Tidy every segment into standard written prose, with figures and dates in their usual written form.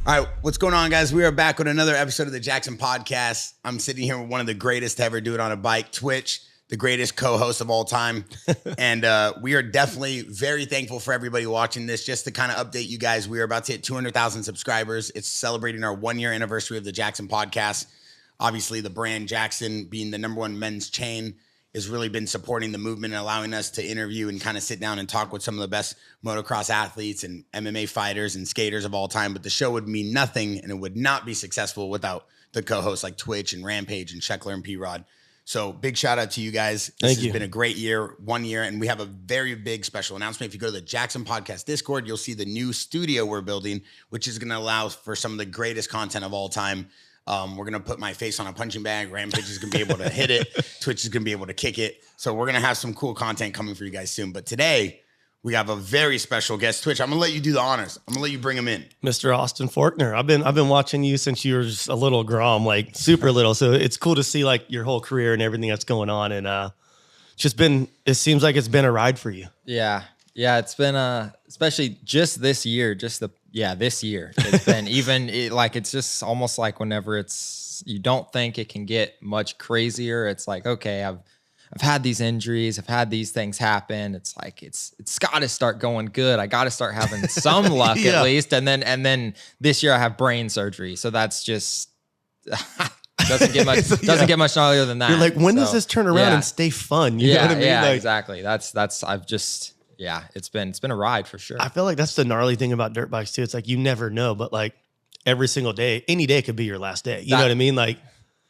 All right, what's going on, guys? We are back with another episode of the JAXXON podcast. I'm sitting here with one of the greatest to ever do it on a bike, Twitch, the greatest co-host of all time. And we are definitely very thankful for everybody watching this. Just to kind of update you guys, we are about to hit 200,000 subscribers. It's celebrating our 1-year anniversary of the JAXXON podcast. Obviously, the brand JAXXON, being the #1 men's chain, has really been supporting the movement and allowing us to interview and kind of sit down and talk with some of the best motocross athletes and MMA fighters and skaters of all time. But the show would mean nothing and it would not be successful without the co-hosts like Twitch and Rampage and Sheckler and P-Rod. So big shout out to you guys. This has been a great year, 1 year, and we have a very big special announcement. If you go to the JAXXON podcast Discord, you'll see the new studio we're building, which is going to allow for some of the greatest content of all time. We're going to put my face on a punching bag. Rampage is going to be able to hit it. Twitch is going to be able to kick it. So we're going to have some cool content coming for you guys soon. But today, we have a very special guest. Twitch, I'm going to let you do the honors. I'm going to let you bring him in. Mr. Austin Forkner. I've been watching you since you were just a little grom, like super little. So it's cool to see like your whole career and everything that's going on. And it seems like it's been a ride for you. Yeah. Yeah. It's been, especially just this year, this year it's been it's just almost like whenever you don't think it can get much crazier. It's like, okay, I've had these injuries. I've had these things happen. It's like, it's got to start going good. I got to start having some luck at least. And then this year I have brain surgery. So that's just doesn't get much gnarlier than that. You're like, when does this turn around and stay fun? You know what I mean? Yeah, like, exactly. Yeah, it's been a ride for sure. I feel like that's the gnarly thing about dirt bikes too. It's like you never know, but like every single day, any day could be your last day. You know what I mean? Like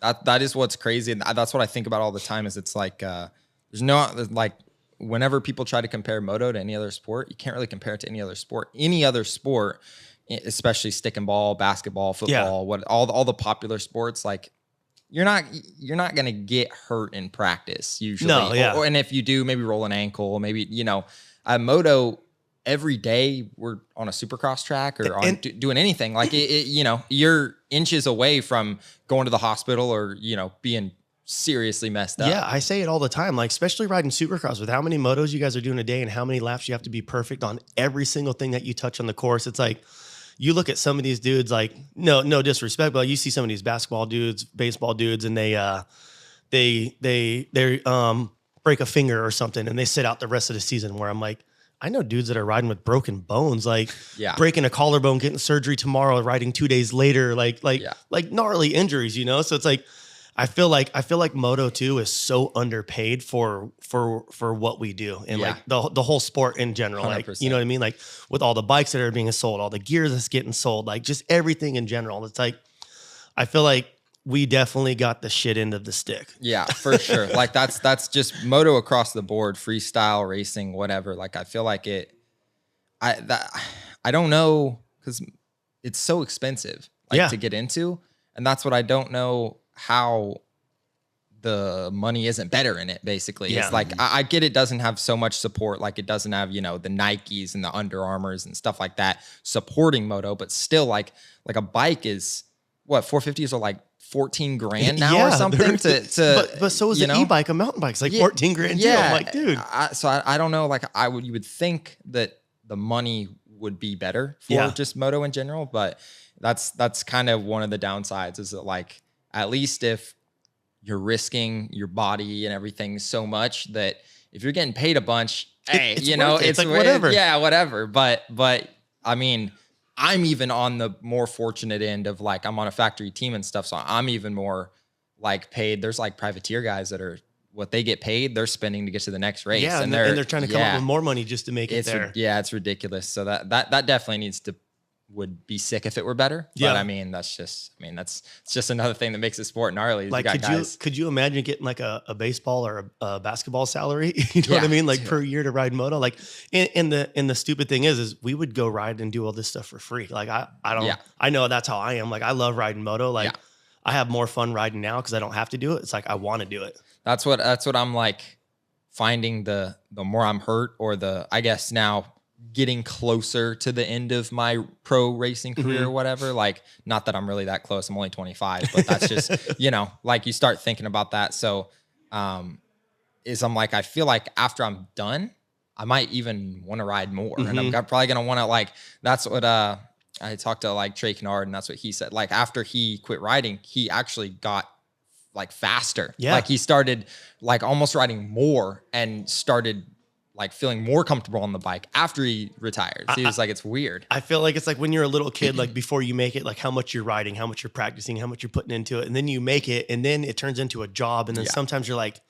that is what's crazy, and that's what I think about all the time. Is it's like there's no like whenever people try to compare moto to any other sport, you can't really compare it to any other sport. Any other sport, especially stick and ball, basketball, football, all the popular sports, like you're not gonna get hurt in practice usually. No, yeah. And if you do, maybe roll an ankle, maybe moto, every day we're on a supercross track or doing anything like you're inches away from going to the hospital or being seriously messed up. Yeah, I say it all the time, like especially riding supercross with how many motos you guys are doing a day and how many laps you have to be perfect on every single thing that you touch on the course. It's like you look at some of these dudes, like no disrespect, but you see some of these basketball dudes, baseball dudes, and they break a finger or something and they sit out the rest of the season, where I'm like, I know dudes that are riding with broken bones, like breaking a collarbone, getting surgery tomorrow, riding 2 days later, like gnarly injuries, So it's like, I feel like Moto 2 is so underpaid for what we do and like the whole sport in general. 100%. Like, you know what I mean? Like with all the bikes that are being sold, all the gear that's getting sold, like just everything in general. It's like, I feel like we definitely got the shit end of the stick. Yeah, for sure. Like that's just moto across the board, freestyle, racing, whatever. Like I feel like I don't know, because it's so expensive to get into. And that's what I don't know, how the money isn't better in it, basically. Yeah. It's like I get it doesn't have so much support, like it doesn't have, the Nikes and the Under Armours and stuff like that supporting moto, but still like a bike is what, 450s are like 14 grand now or something but so is an e-bike, a mountain bike's like 14 grand too. I'm like, dude. I don't know, like you would think that the money would be better for just moto in general, but that's kind of one of the downsides, is that like, at least if you're risking your body and everything so much, that if you're getting paid a bunch, it's like whatever. Yeah, whatever. But I mean, I'm even on the more fortunate end of like, I'm on a factory team and stuff. So I'm even more like paid. There's like privateer guys that are, what they get paid, they're spending to get to the next race. Yeah. And they're trying to come up with more money just to make it there. Yeah. It's ridiculous. So that definitely would be sick if it were better. Yeah. But I mean, it's just another thing that makes the sport gnarly. Like, could you imagine getting like a baseball or a basketball salary? You know what I mean? Like per year to ride moto. Like, and the stupid thing is we would go ride and do all this stuff for free. Like I know that's how I am. Like I love riding moto. Like I have more fun riding now because I don't have to do it. It's like, I want to do it. That's what I'm like finding the more I'm hurt, or I guess now getting closer to the end of my pro racing career or whatever. Like, not that I'm really that close. I'm only 25, but that's just, like you start thinking about that. So, I'm like, I feel like after I'm done, I might even want to ride more. And I'm probably going to want to, like, that's what, I talked to like Trey Kennard, and that's what he said. Like after he quit riding, he actually got like faster. Yeah. Like he started like almost riding more and started like feeling more comfortable on the bike after he retired. So he was like, it's weird. I feel like it's like when you're a little kid, like before you make it, like how much you're riding, how much you're practicing, how much you're putting into it. And then you make it and then it turns into a job. And then sometimes you're like,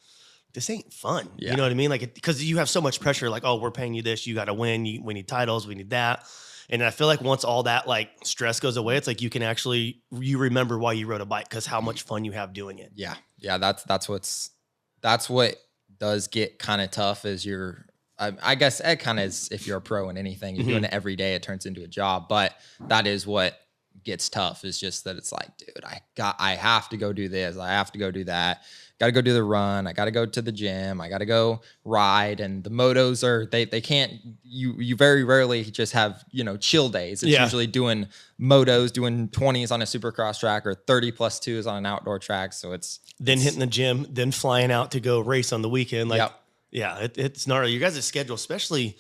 this ain't fun. You know what I mean? Like, because you have so much pressure, like, oh, we're paying you this, you got to win. We need titles. We need that. And I feel like once all that like stress goes away, it's like you can actually, you remember why you rode a bike because how much fun you have doing it. Yeah. Yeah. That's what does get kind of tough is I guess it kind of is if you're a pro in anything, you're doing it every day, it turns into a job. But that is what gets tough is just that it's like, dude, I have to go do this. I have to go do that. Got to go do the run. I got to go to the gym. I got to go ride. And the motos they can't, you very rarely just have, chill days. It's usually doing motos, doing 20s on a supercross track or 30+2s on an outdoor track. So it's hitting the gym, then flying out to go race on the weekend. Like, yeah, it's gnarly. You guys' schedule, especially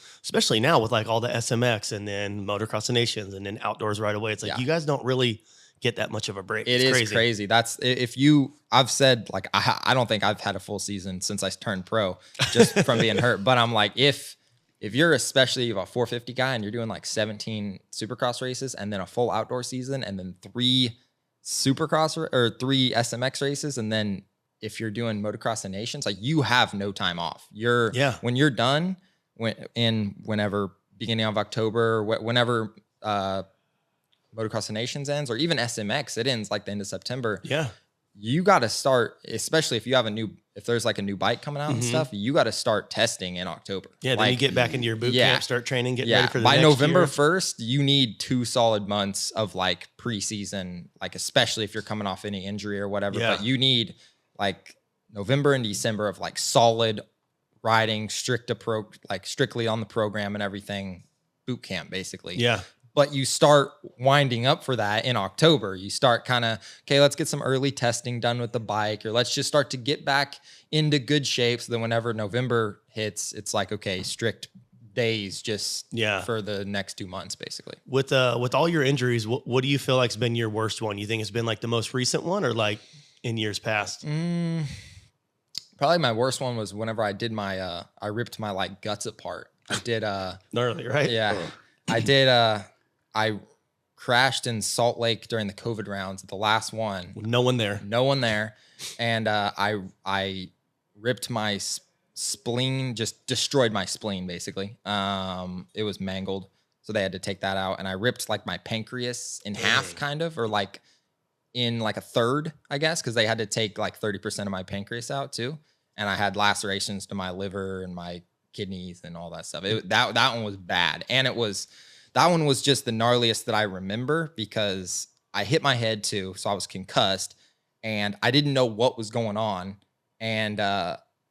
now with like all the SMX and then Motocross Nations and then outdoors right away. It's like you guys don't really get that much of a break. It's crazy. That's I've said like, I don't think I've had a full season since I turned pro just from being hurt. But I'm like, if you're especially a 450 guy and you're doing like 17 supercross races and then a full outdoor season and then 3 supercross or 3 SMX races. And then if you're doing Motocross and Nations, like you have no time off. When you're done whenever beginning of October, whenever, Motocross and Nations ends, or even SMX, it ends like the end of September. Yeah. You got to start, especially if you have if there's like a new bike coming out and stuff, you got to start testing in October. Yeah. Then you get back into your boot camp, start training, get ready for the by next November year. 1st, you need 2 solid months of like preseason, like especially if you're coming off any injury or whatever, but you need like November and December of like solid riding, strictly on the program and everything, boot camp basically. Yeah. But you start winding up for that in October. You start kind of, okay, let's get some early testing done with the bike, or let's just start to get back into good shape. So then whenever November hits, it's like, okay, strict days just for the next 2 months, basically. With all your injuries, what do you feel like's been your worst one? You think it's been like the most recent one or like in years past? Probably my worst one was whenever I did my, I ripped my like guts apart. I did, gnarly, right? Yeah. I did, I crashed in Salt Lake during the COVID rounds, the last one. No one there. And I ripped my spleen, just destroyed my spleen, basically. It was mangled. So they had to take that out. And I ripped like my pancreas in half, kind of, or like in like a third, I guess, because they had to take like 30% of my pancreas out too. And I had lacerations to my liver and my kidneys and all that stuff. That one was bad. And that one was just the gnarliest that I remember because I hit my head too. So I was concussed and I didn't know what was going on. And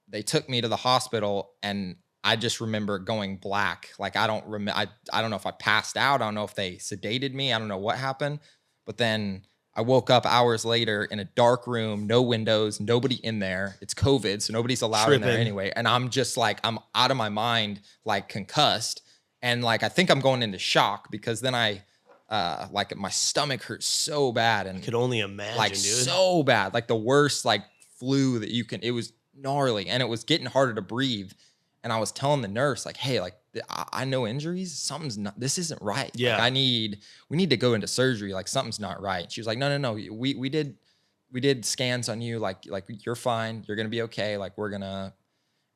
they took me to the hospital and I just remember going black. Like I don't know if I passed out. I don't know if they sedated me. I don't know what happened. But then I woke up hours later in a dark room, no windows, nobody in there. It's COVID, so nobody's allowed in there anyway. And I'm just like, I'm out of my mind, like concussed. And like, I think I'm going into shock because then like my stomach hurt so bad. And could only imagine, like dude. So bad, like the worst like flu that you can, it was gnarly and it was getting harder to breathe. And I was telling the nurse like, hey, like I know injuries. This isn't right. Yeah. Like we need to go into surgery. Like something's not right. She was like, no. We did scans on you. Like you're fine. You're going to be okay. Like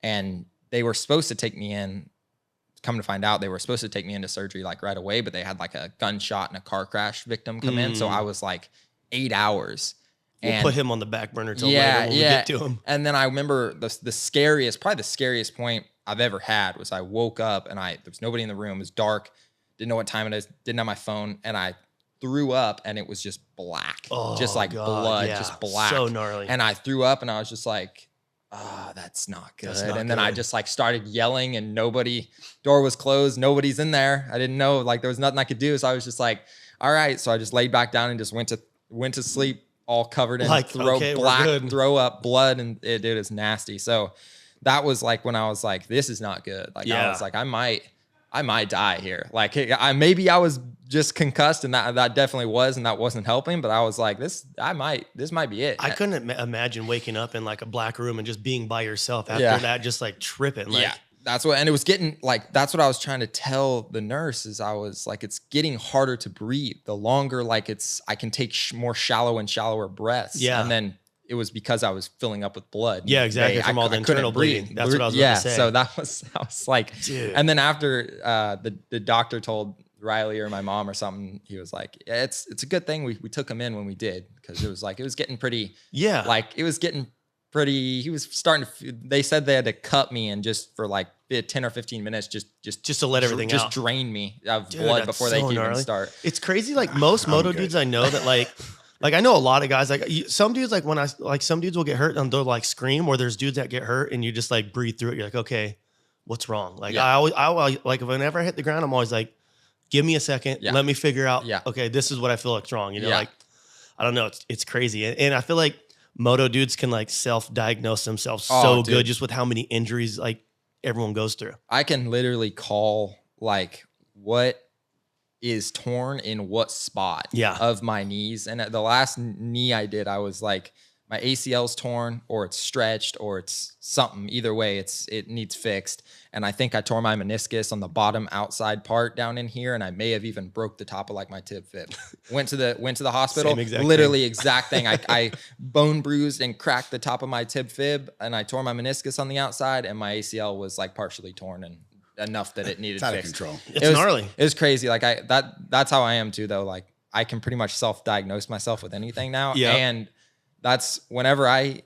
and they were supposed to take me in. Come to find out, they were supposed to take me into surgery like right away, but they had like a gunshot and a car crash victim come in. So I was like 8 hours. We'll put him on the back burner till later when we get to him. And then I remember probably the scariest point I've ever had was I woke up and there was nobody in the room. It was dark. Didn't know what time it is. Didn't have my phone. And I threw up and it was just black. Just like blood, just black. So gnarly. And I threw up and I was just like, oh, that's not good. Then I just like started yelling and door was closed. Nobody's in there. I didn't know, like there was nothing I could do. So I was just like, all right. So I just laid back down and just went to sleep all covered in throw up, blood. And it was nasty. So that was like when I was like, this is not good. Like I was like, I might I might die here. Like maybe I was just concussed, and that definitely was, and that wasn't helping. But I was like, this might be it. I couldn't imagine waking up in like a black room and just being by yourself after that, just like tripping. Like, and it was getting like, that's what I was trying to tell the nurse is I was like, it's getting harder to breathe the longer, like I can take more shallow and shallower breaths. Yeah. And then it was because I was filling up with blood. Yeah, exactly. From all the internal bleeding. That's what I was going to say. So I was like, dude. And then after the doctor told Riley or my mom or something, he was like, yeah, it's a good thing we took him in when we did, because it was getting pretty, he was starting to, they said they had to cut me and just for like 10 or 15 minutes, just to let everything out. Just drain me of blood before they could even start. It's crazy. Like most moto dudes I know that like I know a lot of guys, like some dudes, like some dudes will get hurt and they'll like scream, or there's dudes that get hurt and you just like breathe through it. You're like, okay, what's wrong? Like I always like, whenever I hit the ground, I'm always like, give me a second. Yeah. Let me figure out. Yeah. Okay. This is what I feel like wrong. You know, like, I don't know. It's crazy. And I feel like moto dudes can like self-diagnose themselves good just with how many injuries like everyone goes through. I can literally call like what is torn in what spot of my knees. And at the last knee I did, I was like, my ACL's torn, or it's stretched, or it's something. Either way, it needs fixed. And I think I tore my meniscus on the bottom outside part down in here, and I may have even broke the top of like my tib fib. Went to the hospital. Exact thing. I bone bruised and cracked the top of my tib fib, and I tore my meniscus on the outside, and my ACL was like partially torn and enough that it needed fixed. It's out of control. It's gnarly. It was crazy. Like that's how I am too, though. Like I can pretty much self-diagnose myself with anything now. Yeah. And that's whenever I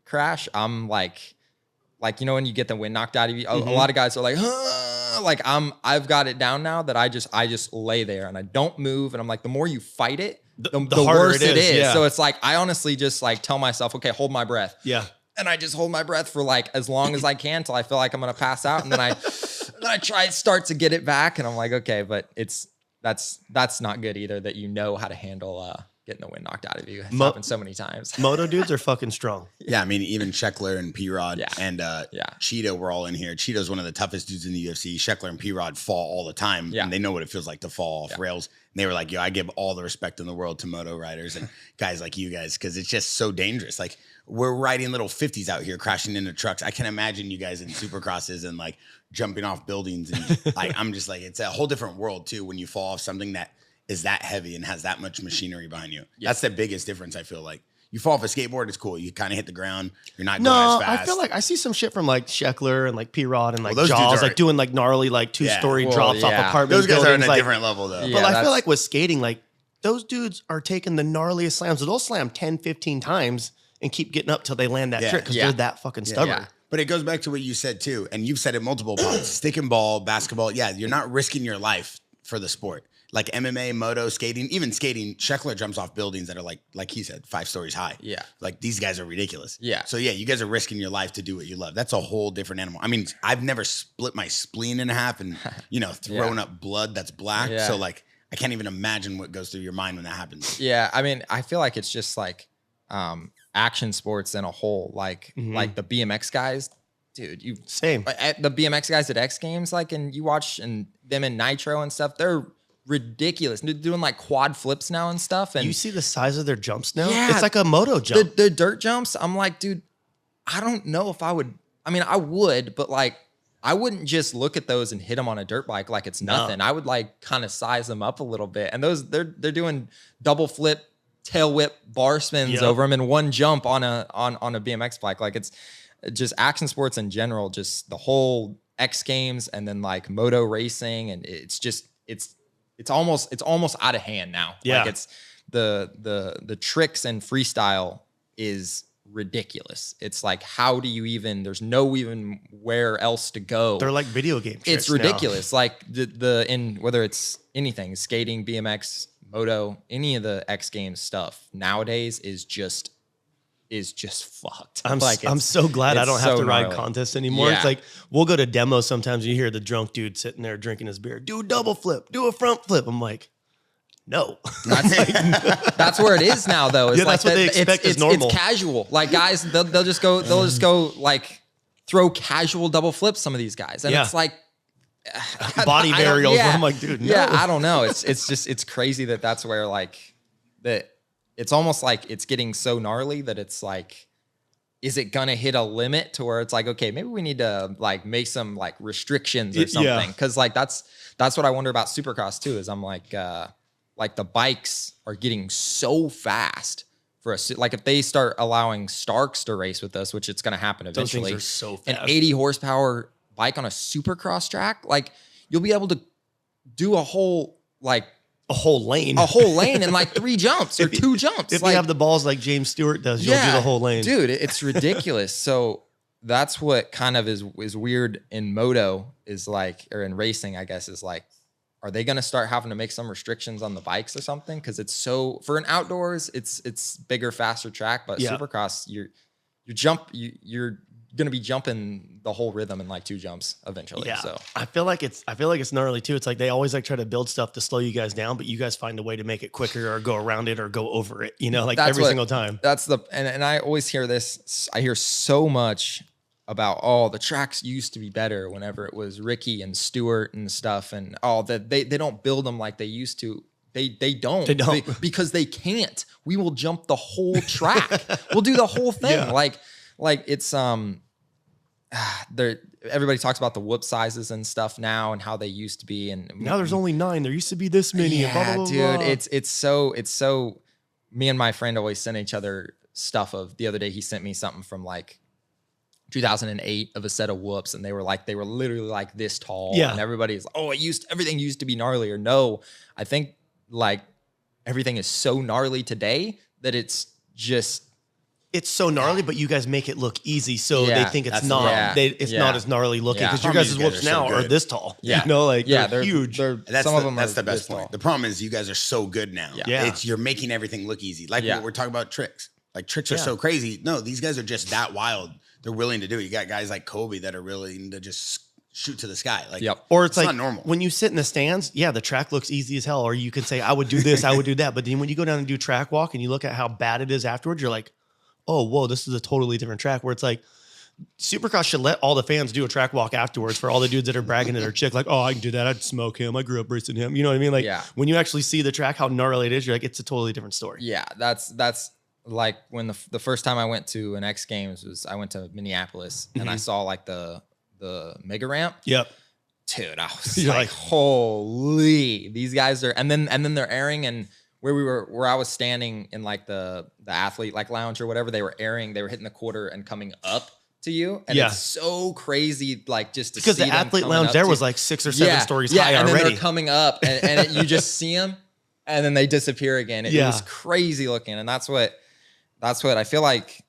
crash, I'm like, you know, when you get the wind knocked out of you, a lot of guys are like, I've got it down now that I just lay there and I don't move. And I'm like, the more you fight it, the worse it is. Yeah. So it's like, I honestly just like tell myself, okay, hold my breath. Yeah. And I just hold my breath for like as long as I can till I feel like I'm going to pass out. And then I start to get it back. And I'm like, okay, but that's not good either, that you know how to handle, getting the wind knocked out of you. It's happened so many times. Moto dudes are fucking strong. Yeah, I mean, even Sheckler and P-Rod and Cheeto were all in here. Cheeto's one of the toughest dudes in the UFC. Sheckler and P-Rod fall all the time, and they know what it feels like to fall off rails. And they were like, yo, I give all the respect in the world to moto riders and guys like you guys, because it's just so dangerous. Like, we're riding little 50s out here, crashing into trucks. I can imagine you guys in supercrosses and like jumping off buildings. And like, I'm just like, it's a whole different world too when you fall off something that is that heavy and has that much machinery behind you. Yeah. That's the biggest difference, I feel like. You fall off a skateboard, it's cool. You kind of hit the ground. You're not going as fast. I feel like I see some shit from like Sheckler and like P-Rod and like Jaws, like doing like gnarly like two-story drops off apartment Those guys buildings, are on a different level though. But I feel like with skating, like those dudes are taking the gnarliest slams. So they'll slam 10, 15 times and keep getting up till they land that trick because they're that fucking stubborn. Yeah. But it goes back to what you said too, and you've said it multiple times. Stick and ball, basketball, you're not risking your life for the sport. Like MMA, moto, skating, even skating, Sheckler jumps off buildings that are like he said, 5 stories high. Yeah. Like these guys are ridiculous. Yeah. So you guys are risking your life to do what you love. That's a whole different animal. I mean, I've never split my spleen in half and, thrown up blood that's black. Yeah. So like, I can't even imagine what goes through your mind when that happens. Yeah. I mean, I feel like it's just like action sports in a whole, like the BMX guys. Dude, the BMX guys at X Games, like, and you watch and them in Nitro and stuff, they're ridiculous. They're doing like quad flips now and stuff. And you see the size of their jumps now? Yeah, it's like a moto jump. The dirt jumps, I'm like, dude, I don't know if I would. I mean, I would, but like, I wouldn't just look at those and hit them on a dirt bike like it's nothing. I would like kind of size them up a little bit. And those, they're doing double flip, tail whip, bar spins over them in one jump on a BMX bike. Like it's just action sports in general, just the whole X Games and then like moto racing, and it's almost out of hand now. Yeah. Like it's the tricks and freestyle is ridiculous. It's like, how do you even, there's no even where else to go. They're like video game tricks. It's ridiculous. Now. Like in whether it's anything, skating, BMX, moto, any of the X Games stuff nowadays is just fucked. I'm so glad I don't have to ride contests anymore. Yeah. It's like, we'll go to demos sometimes and you hear the drunk dude sitting there drinking his beer. Do a double flip, do a front flip. I'm like, no. That's where it is now though. It's that's what they expect is normal. It's casual. Like guys, they'll just go like throw casual double flips, some of these guys. And it's like, body varials. I'm like, dude, no. Yeah, I don't know. It's crazy that's where like that. It's almost like it's getting so gnarly that it's like, is it gonna hit a limit to where it's like, okay, maybe we need to like make some like restrictions or something? Because like that's what I wonder about Supercross too. Is I'm like the bikes are getting so fast. For us, like if they start allowing Starks to race with us, which it's going to happen eventually, those things are so fast. An 80 horsepower bike on a Supercross track, like you'll be able to do a whole lane in like 3 jumps or 2 jumps. If like, you have the balls like James Stewart does, you'll do the whole lane, dude. It's ridiculous. So that's what kind of is weird in moto is like, or in racing, I guess, is like, are they going to start having to make some restrictions on the bikes or something? Because it's so for an outdoors, it's bigger, faster track. But Supercross, you're going to be jumping the whole rhythm in like 2 jumps eventually. Yeah. So I feel like it's gnarly too. It's like they always like try to build stuff to slow you guys down, but you guys find a way to make it quicker or go around it or go over it. You know, like every single time. That's and I always hear this. I hear so much about the tracks used to be better whenever it was Ricky and Stewart and stuff, and that they don't build them like they used to. They don't because they can't. We will jump the whole track. We'll do the whole thing. Yeah. Like it's everybody talks about the whoop sizes and stuff now and how they used to be, and now there's only 9. There used to be this many. Yeah, blah, blah, dude. Blah. It's so. Me and my friend always send each other stuff. Of the other day, he sent me something from like 2008 of a set of whoops, and they were literally like this tall. Yeah. And everybody's everything used to be gnarlier. No, I think like everything is so gnarly today that it's so gnarly, but you guys make it look easy, so they think it's not. It's not as gnarly looking because your guys' whoops now are this tall. Yeah, you know, like they're huge. That's the best point. The problem is you guys are so good now. Yeah. You're making everything look easy. Like what we're talking about tricks. Like tricks are so crazy. No, these guys are just that wild. They're willing to do it. You got guys like Kobe that are willing to just shoot to the sky. Like, or it's like not normal. When you sit in the stands, the track looks easy as hell. Or you can say, I would do this, I would do that. But then when you go down and do track walk and you look at how bad it is afterwards, you're like, oh, whoa, this is a totally different track. Where it's like, Supercross should let all the fans do a track walk afterwards for all the dudes that are bragging to their chick, like, oh, I can do that. I'd smoke him. I grew up racing him. You know what I mean? Like, when you actually see the track, how gnarly it is, you're like, it's a totally different story. Yeah, that's like when the first time I went to an X Games was I went to Minneapolis and I saw like the mega ramp. Yep. Dude, I was like, holy, these guys are, and then they're airing, and where I was standing in like the athlete like lounge or whatever, they were hitting the quarter and coming up to you. And it's so crazy, like just to because see the athlete lounge there was like 6 or 7 stories high and already. Then they're coming up and you just see them and then they disappear again. It was crazy looking. And that's what I feel like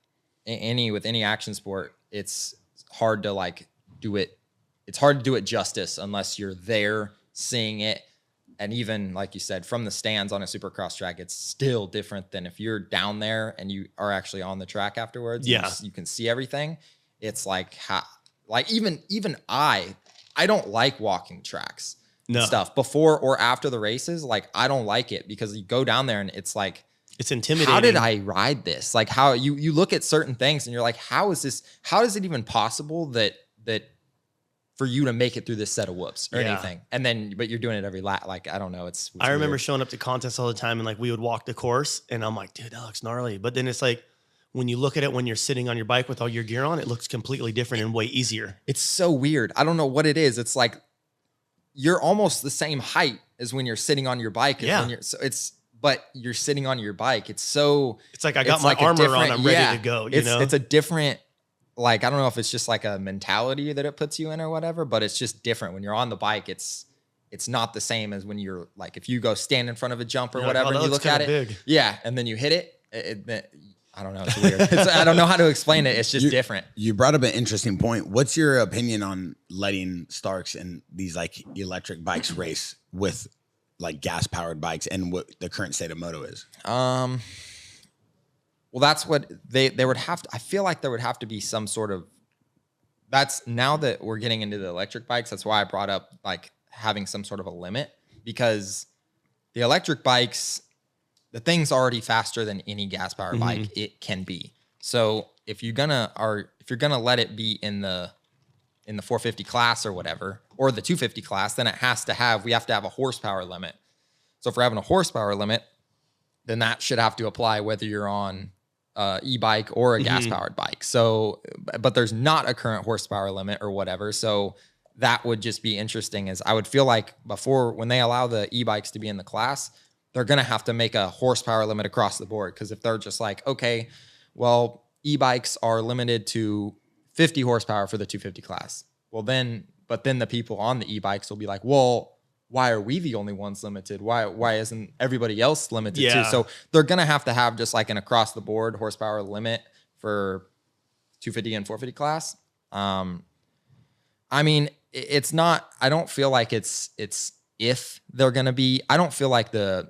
with any action sport, it's hard to like do it. It's hard to do it justice unless you're there seeing it. And even like you said, from the stands on a Supercross track, it's still different than if you're down there and you are actually on the track afterwards. Yeah. You can see everything. It's like, even I don't like walking tracks and stuff before or after the races. Like, I don't like it because you go down there and it's like, it's intimidating. How did I ride this? Like how you look at certain things and you're like, how is it even possible that for you to make it through this set of whoops or anything? And then, but you're doing it every lap. Like, I don't know. It's I remember showing up to contests all the time and like we would walk the course and I'm like, dude, that looks gnarly. But then it's like, when you look at it, when you're sitting on your bike with all your gear on, it looks completely different and way easier. It's so weird. I don't know what it is. It's like, you're almost the same height as when you're sitting on your bike. But you're sitting on your bike. It's like I got my armor on. I'm ready to go. It's a different, like, I don't know if it's just like a mentality that it puts you in or whatever, but it's just different. When you're on the bike, it's not the same as when you're like, if you go stand in front of a jump or whatever and you look at it. Big. Yeah. And then you hit it. I don't know. It's weird. I don't know how to explain it. It's just different. You brought up an interesting point. What's your opinion on letting Starks and these like electric bikes race with like gas powered bikes and what the current state of moto is? Well, that's what they would have to, I feel like there would have to be some sort of, that's now that we're getting into the electric bikes. That's why I brought up like having some sort of a limit, because the electric bikes, the thing's already faster than any gas powered bike it can be. So if you're gonna let it be in the in the 450 class or whatever, or the 250 class, then we have to have a horsepower limit. So if we're having a horsepower limit, then that should have to apply whether you're on e-bike or a gas-powered bike. So, but there's not a current horsepower limit or whatever. So that would just be interesting. Is I would feel like when they allow the e-bikes to be in the class, they're going to have to make a horsepower limit across the board. Because if they're just like, okay, well, e-bikes are limited to 50 horsepower for the 250 class. Well, then the people on the e-bikes will be like, well, why are we the only ones limited? Why isn't everybody else limited too? So they're going to have just like an across the board horsepower limit for 250 and 450 class. I mean, it's not, I don't feel like it's if they're going to be, I don't feel like the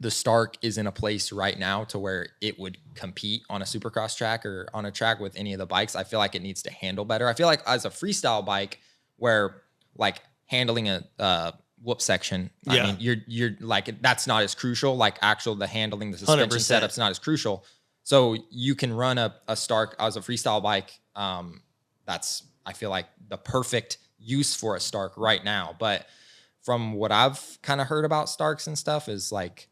Stark is in a place right now to where it would compete on a supercross track or on a track with any of the bikes. I feel like it needs to handle better. I feel like as a freestyle bike where like handling a whoop section, I mean, you're like, that's not as crucial. Like the handling, the suspension 100%. setup's not as crucial. So you can run a Stark as a freestyle bike. That's, I feel like, the perfect use for a Stark right now. But from what I've kind of heard about Starks and stuff is like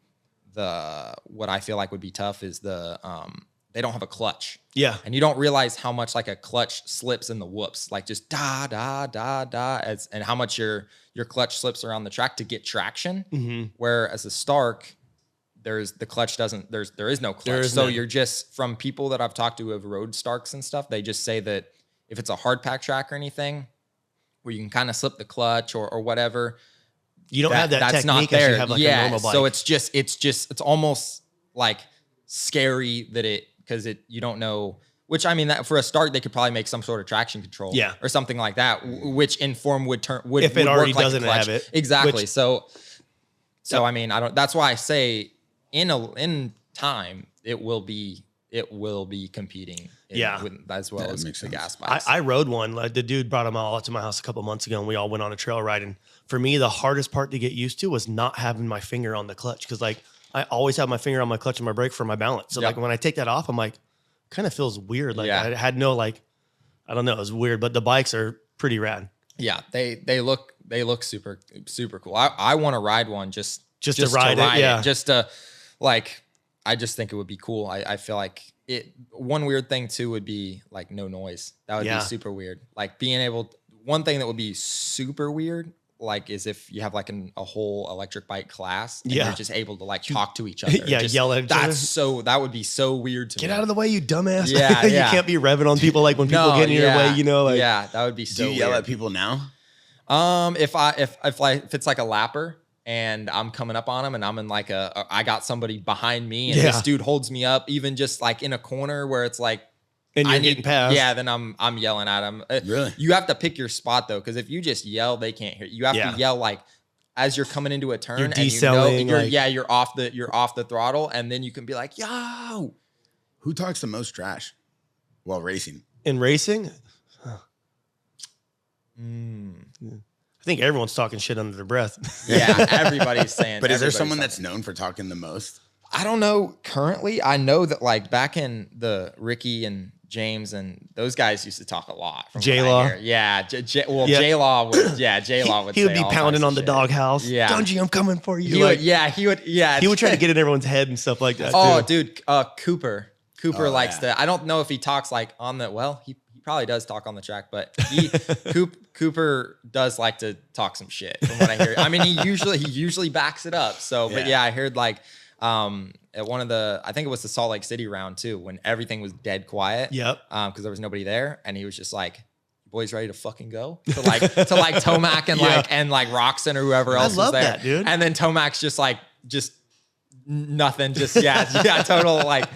what I feel like would be tough is they don't have a clutch. Yeah. And you don't realize how much like a clutch slips in the whoops, like just da, da, da, da, and how much your clutch slips around the track to get traction. Whereas a Stark, there is no clutch. So you're just, from people that I've talked to who have rode Starks and stuff, they just say that if it's a hard pack track or anything where you can kind of slip the clutch or whatever, you don't have that that's technique not there. As you have like a normal bike. So it's almost like scary that because you don't know, which I mean, that for a Stark, they could probably make some sort of traction control or something like that, which in form would if it already doesn't have it. Exactly. So I mean, that's why I say in time, it will be competing as well as the gas bikes. I rode one. Like, the dude brought them all out to my house a couple months ago, and we all went on a trail ride. And for me, the hardest part to get used to was not having my finger on the clutch, because like I always have my finger on my clutch and my brake for my balance. So like when I take that off, I'm like, kind of feels weird. Like I had no I don't know, it was weird. But the bikes are pretty rad. Yeah, they look super super cool. I want to ride one just to ride it. Just to like. I just think it would be cool. I feel like one weird thing too would be like no noise. That would be super weird. Like one thing that would be super weird, like, is if you have like a whole electric bike class and you're just able to like talk to each other. Yell at each other. That would be so weird to me. Get out of the way, you dumbass. Yeah, you can't be revving on people like when people get in your way, you know, like. Yeah, that would be so weird. Do you yell at people now? If it's like a lapper, and I'm coming up on him and I'm in like I got somebody behind me and this dude holds me up, even just like in a corner where it's like, and you're getting past. Yeah, then I'm yelling at him. Really? You have to pick your spot though, because if you just yell, they can't hear. You have to yell like as you're coming into a turn, you're and decelling, you're off the throttle, and then you can be like, yo. Who talks the most trash while racing? In racing? I think everyone's talking shit under their breath. Yeah, everybody's saying. But is there someone that's known for talking the most? I don't know. Currently, I know that like back in the Ricky and James and those guys used to talk a lot. J-Law. Yeah. J-Law would. Yeah, J-Law would. He would be pounding on the doghouse. Yeah. Dungy, I'm coming for you. He would. Yeah. He would try to get in everyone's head and stuff like that. Oh, too. dude. Cooper likes to. I don't know if he talks like on the. Well, he probably does talk on the track, but Cooper does like to talk some shit from what I hear. I mean, he usually backs it up. So, but yeah, I heard like at one of I think it was the Salt Lake City round too, when everything was dead quiet. Yep. Because there was nobody there, and he was just like, "Boys, ready to fucking go?" To Tomac and like Roxon or whoever else was there. I love that, dude. And then Tomac's just nothing, total like.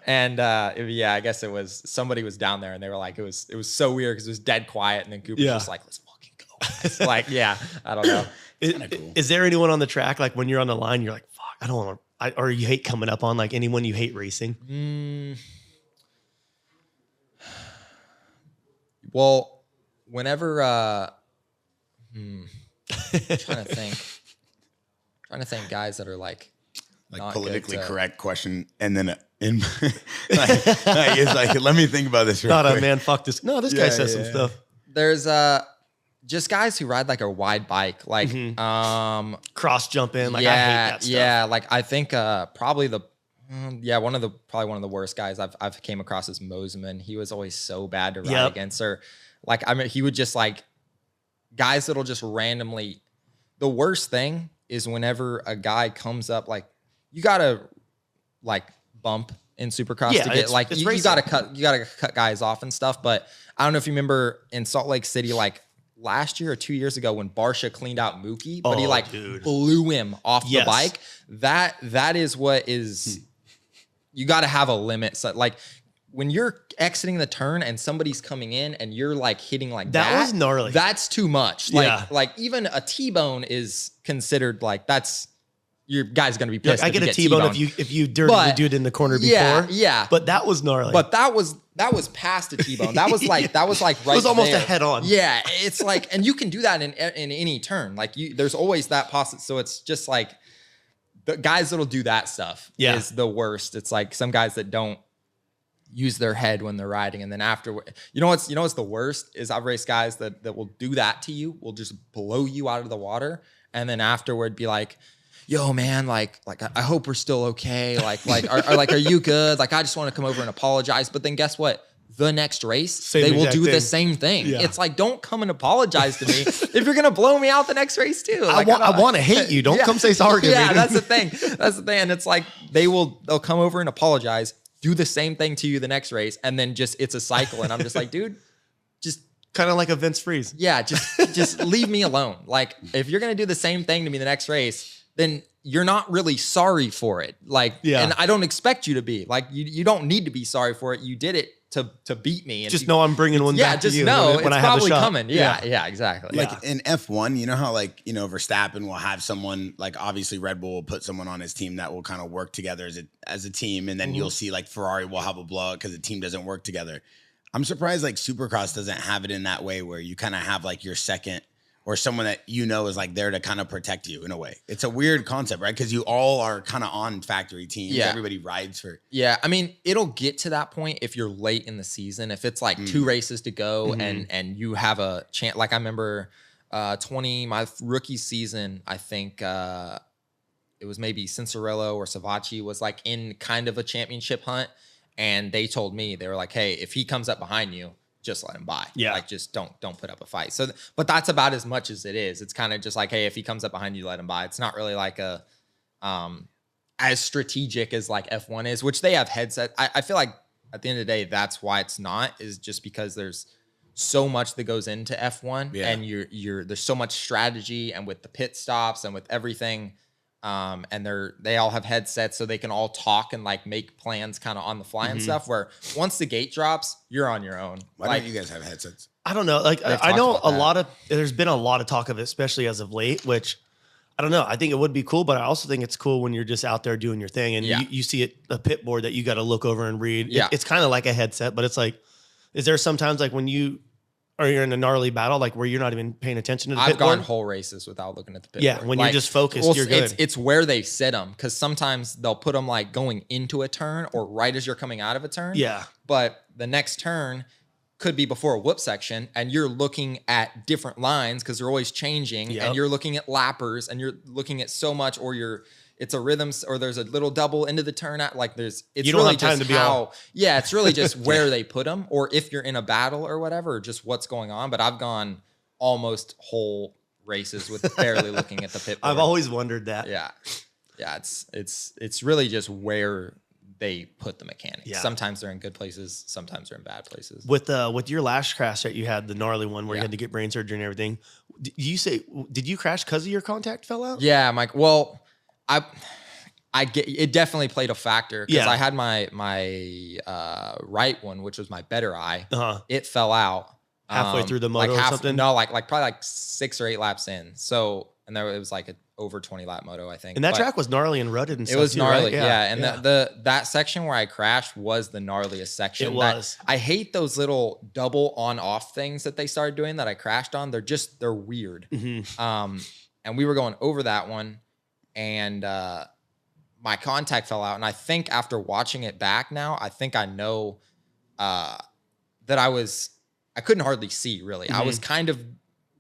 And I guess it was somebody was down there and they were like, it was so weird because it was dead quiet, and then Cooper's just like, let's fucking go. It's like, I don't know. Cool. Is there anyone on the track, like when you're on the line, you're like, fuck, I don't want to, or you hate coming up on, like anyone you hate racing? Well, whenever trying to think guys that are like politically correct question, and then it's like let me think about this real quick. Man, fuck this. No, this guy says some stuff. There's just guys who ride like a wide bike, like cross jumping. Like I hate that stuff. Yeah, like I think probably one of the worst guys I've came across is Mosman. He was always so bad to ride against, or like I mean he would just like guys that'll just randomly. The worst thing is whenever a guy comes up, like you gotta like bump in Supercross to get like you gotta cut guys off and stuff. But I don't know if you remember in Salt Lake City, like last year or 2 years ago when Barsha cleaned out Mookie, but he like blew him off the bike. That is what is you got to have a limit. So like when you're exiting the turn and somebody's coming in and you're like hitting like that was gnarly. That's too much. Like even a T-bone is considered like that's your guy's gonna be pissed. I get a T-bone if you dirty the dude in the corner before. Yeah. But that was gnarly. But that was past a T-bone. That was like right. It was almost there. a head on. Yeah, it's like, and you can do that in any turn. Like there's always that possibility. So it's just like the guys that'll do that stuff is the worst. It's like some guys that don't use their head when they're riding, and then afterward, you know what's the worst is I've raced guys that will do that to you, will just blow you out of the water, and then afterward be like, yo man, like I hope we're still okay. Are you good? Like I just want to come over and apologize. But then guess what? The next race, they will do the same thing. Yeah. It's like, don't come and apologize to me if you're gonna blow me out the next race too. Like, I want to hate you. Don't come say sorry to me. Yeah, that's the thing. And it's like they'll come over and apologize, do the same thing to you the next race, and then it's a cycle. And I'm just like, dude, just kind of like a Vince Freeze. Yeah, just leave me alone. Like if you're gonna do the same thing to me the next race, then you're not really sorry for it. And I don't expect you to be. Like, you don't need to be sorry for it. You did it to beat me. And just know I'm bringing one back to you. Know when it's I probably have a shot. coming. Yeah, exactly. Like in F1, you know how Verstappen will have someone, like obviously Red Bull will put someone on his team that will kind of work together as a team. And then you'll see like Ferrari will have a blowout because the team doesn't work together. I'm surprised like Supercross doesn't have it in that way where you kind of have like your second or someone that is like there to kind of protect you in a way. It's a weird concept, right? Because you all are kind of on factory teams. Yeah. Everybody rides for. Yeah. I mean, it'll get to that point if you're late in the season. If it's like 2 races to go and you have a chance. Like I remember my rookie season, I think it was maybe Cincerillo or Savacci was like in kind of a championship hunt. And they told me, they were like, hey, if he comes up behind you, just let him by. Yeah. Like just don't put up a fight. So, but that's about as much as it is. It's kind of just like, hey, if he comes up behind you, let him by. It's not really like a, as strategic as like F1 is, which they have headset. I feel like at the end of the day, that's why it's not, is just because there's so much that goes into F1 and there's so much strategy, and with the pit stops and with everything, and they all have headsets so they can all talk and like make plans kind of on the fly and stuff, where once the gate drops, you're on your own. Why don't you guys have headsets? I don't know. Like I know there's been a lot of talk of it, especially as of late, which I don't know. I think it would be cool, but I also think it's cool when you're just out there doing your thing and you see a pit board that you got to look over and read. Yeah. It's kind of like a headset, but it's like, is there sometimes like when you're in a gnarly battle, like where you're not even paying attention to the pit board? I've gone whole races without looking at the pit board. When you're just focused, you're good. It's where they sit them, because sometimes they'll put them like going into a turn or right as you're coming out of a turn. Yeah. But the next turn could be before a whoop section, and you're looking at different lines because they're always changing, and you're looking at lappers, and you're looking at so much, or it's a rhythm, or there's a little double into the turn at it's you don't really have time just to be all. Yeah, it's really just where they put them, or if you're in a battle or whatever, or just what's going on. But I've gone almost whole races with barely looking at the pit board. I've always wondered that. Yeah. It's really just where they put the mechanics. Yeah. Sometimes they're in good places, sometimes they're in bad places. With your last crash that you had, the gnarly one where you had to get brain surgery and everything, did you crash because of your contact fell out? Yeah, Mike. Well, I get it. Definitely played a factor because I had my right one, which was my better eye. It fell out halfway through the moto or something. No, like probably like 6 or 8 laps in. So, and it was like a over 20 lap moto, I think. And that track was gnarly and rutted and stuff. It was gnarly, right? yeah. And that section where I crashed was the gnarliest section. It was. I hate those little double on-off things that they started doing that I crashed on. They're weird. And we were going over that one, and my contact fell out. And I think after watching it back now, I think I know that I was I couldn't hardly see really. I was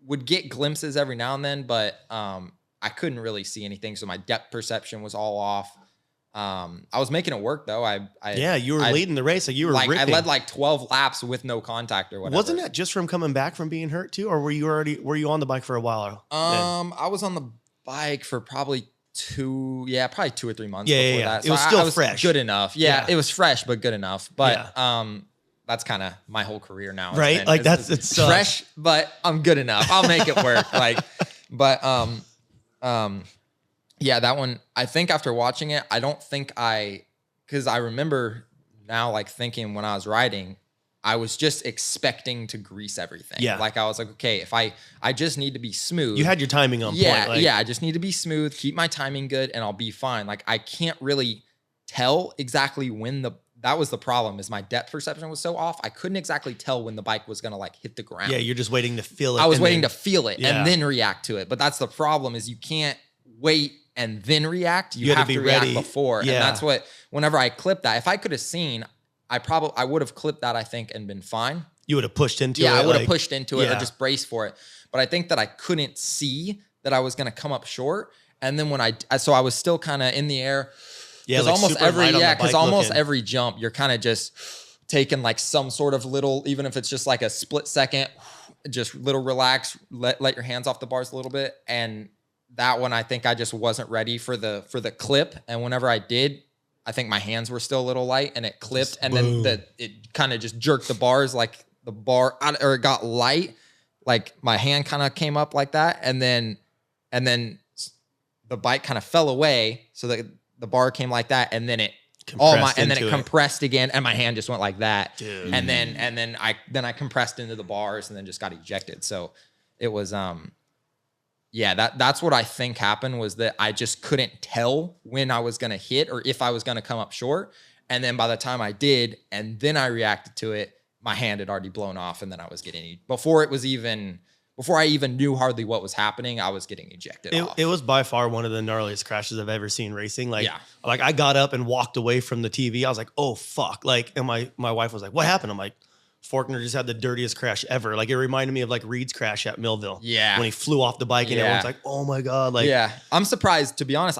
would get glimpses every now and then, but I couldn't really see anything. So my depth perception was all off. I was making it work though. You were leading the race. Like you were like ripping. I led like 12 laps with no contact or whatever. Wasn't that just from coming back from being hurt too, or were you on the bike for a while? I was on the bike for probably 2 or 3 months before that. So it was still fresh. Good enough. Yeah, it was fresh, but good enough. But that's kind of my whole career now. Right? Like it's fresh, but I'm good enough. I'll make it work. Yeah, that one, I think after watching it, I don't think because I remember now like thinking when I was riding, I was just expecting to grease everything. Yeah. Like I was like, okay, if I just need to be smooth. You had your timing on point. Yeah, I just need to be smooth, keep my timing good, and I'll be fine. Like I can't really tell exactly when that was the problem, is my depth perception was so off. I couldn't exactly tell when the bike was going to like hit the ground. Yeah, you're just waiting to feel it. I was waiting to feel it and then react to it. But that's the problem, is you can't wait and then react. You have to react before. Yeah. And that's what, whenever I clipped that, if I could have seen, I would have clipped that, I think, and been fine. You would have pushed into it. Yeah, I would have pushed into it or just braced for it. But I think that I couldn't see that I was going to come up short. And then when so I was still kind of in the air. Yeah, like almost every jump, you're kind of just taking like some sort of little, even if it's just like a split second, just little relax, let your hands off the bars a little bit. And that one, I think I just wasn't ready for the clip. And whenever I did, I think my hands were still a little light and it clipped. And then it kind of just jerked the bars, like the bar, or it got light. Like my hand kind of came up like that. And then the bike kind of fell away. So the bar came like that. And then it compressed again. And my hand just went like that. Dude. And then I compressed into the bars and then just got ejected. So it was, that's what I think happened, was that I just couldn't tell when I was going to hit or if I was going to come up short. And then by the time I did, and then I reacted to it, my hand had already blown off. And then I was before I even knew hardly what was happening, I was getting ejected off. It was by far one of the gnarliest crashes I've ever seen racing. Like I got up and walked away from the TV. I was like, oh fuck. Like, and my wife was like, what happened? I'm like, Forkner just had the dirtiest crash ever. Like it reminded me of like Reed's crash at Millville. Yeah. When he flew off the bike and everyone's like, oh my God. Like, yeah. I'm surprised, to be honest,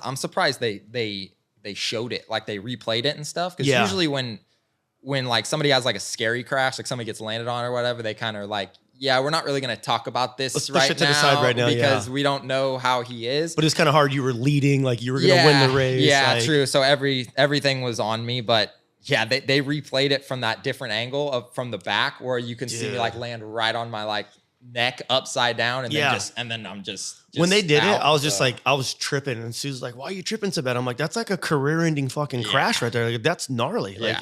they showed it, like they replayed it and stuff. Cause usually when like somebody has like a scary crash, like somebody gets landed on or whatever, they kind of like, yeah, we're not really going to talk about this right now because we don't know how he is. But it's kind of hard. You were leading, like you were going to win the race. Yeah, like, true. So everything was on me, but yeah, they replayed it from that different angle from the back where you can see me like land right on my like neck upside down and then I'm just when they did it, I was just like, I was tripping, and Sue's like, why are you tripping so bad? I'm like, that's like a career-ending fucking crash right there. Like, that's gnarly. Like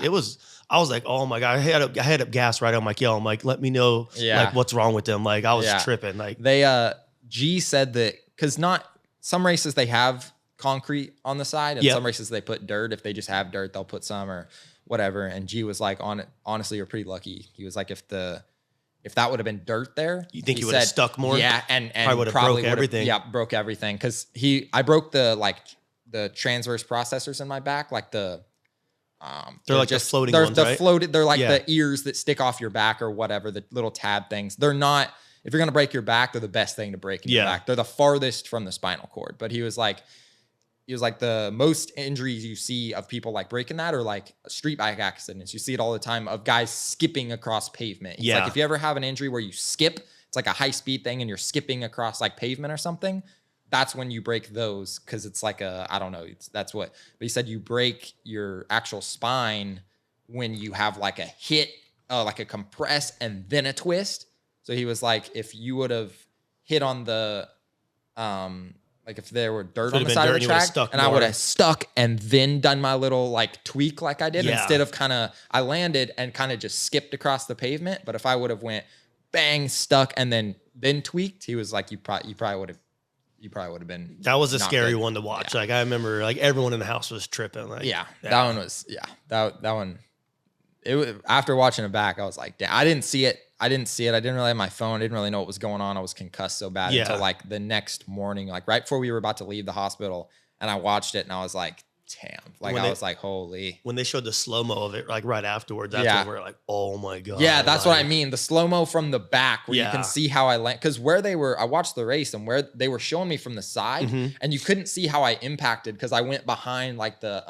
I was like, oh my God, I had up gas right. I'm like, yo, I'm like, let me know like what's wrong with them. Like I was tripping. Like they G said that, because some races they have concrete on the side, and some races they put dirt. If they just have dirt, they'll put some or whatever. And G was like, honestly, you're pretty lucky. He was like, if that would have been dirt there, you think he would have stuck more? Yeah, and probably broke everything. Yeah, broke everything, because I broke the transverse processors in my back, like the they're like just floating ones, right? They're like the ears that stick off your back or whatever, the little tab things. They're not, if you're gonna break your back, they're the best thing to break in your back. They're the farthest from the spinal cord. But he was like the most injuries you see of people like breaking that, or like street bike accidents. You see it all the time of guys skipping across pavement. He's like, if you ever have an injury where you skip, it's like a high speed thing and you're skipping across like pavement or something, that's when you break those. Cause it's like I don't know. But he said you break your actual spine when you have like a hit, like a compress and then a twist. So he was like, if you would have hit on the, like if there were dirt on the side of the track, and I would have stuck and then done my little like tweak like I did, instead of I landed and kind of just skipped across the pavement. But if I would have went bang, stuck, and then tweaked, he was like, you probably would have been. That was a scary one to watch. Like I remember like everyone in the house was tripping. Like that one was, that one, it was, after watching it back, I was like, damn, I didn't see it. I didn't really have my phone. I didn't really know what was going on. I was concussed so bad until like the next morning, like right before we were about to leave the hospital, and I watched it and I was like, damn. Like I was like, holy. When they showed the slow-mo of it, like right afterwards, that's when we're like, oh my God. Yeah, that's what I mean. The slow-mo from the back where you can see how I land. Because where they were, I watched the race and where they were showing me from the side and you couldn't see how I impacted because I went behind like the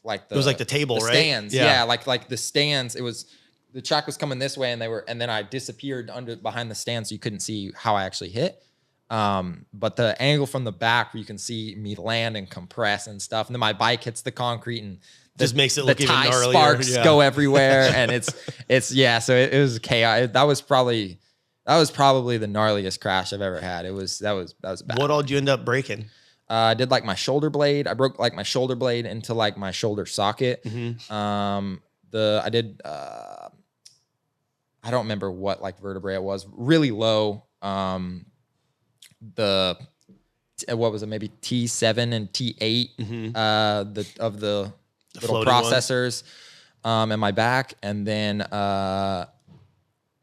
it was like the table, right? Stands. Yeah, like the stands. It was the track was coming this way and then I disappeared behind the stands so you couldn't see how I actually hit. But the angle from the back where you can see me land and compress and stuff, and then my bike hits the concrete and just makes it look even gnarlier. Sparks go everywhere, and it's yeah. So it was chaos. That was probably the gnarliest crash I've ever had. That was bad. What all did you end up breaking? I did like my shoulder blade. I broke like my shoulder blade into like my shoulder socket. I did. I don't remember what like vertebrae it was. Really low. What was it? Maybe T7 and T8. Of the little processors. In my back, and then I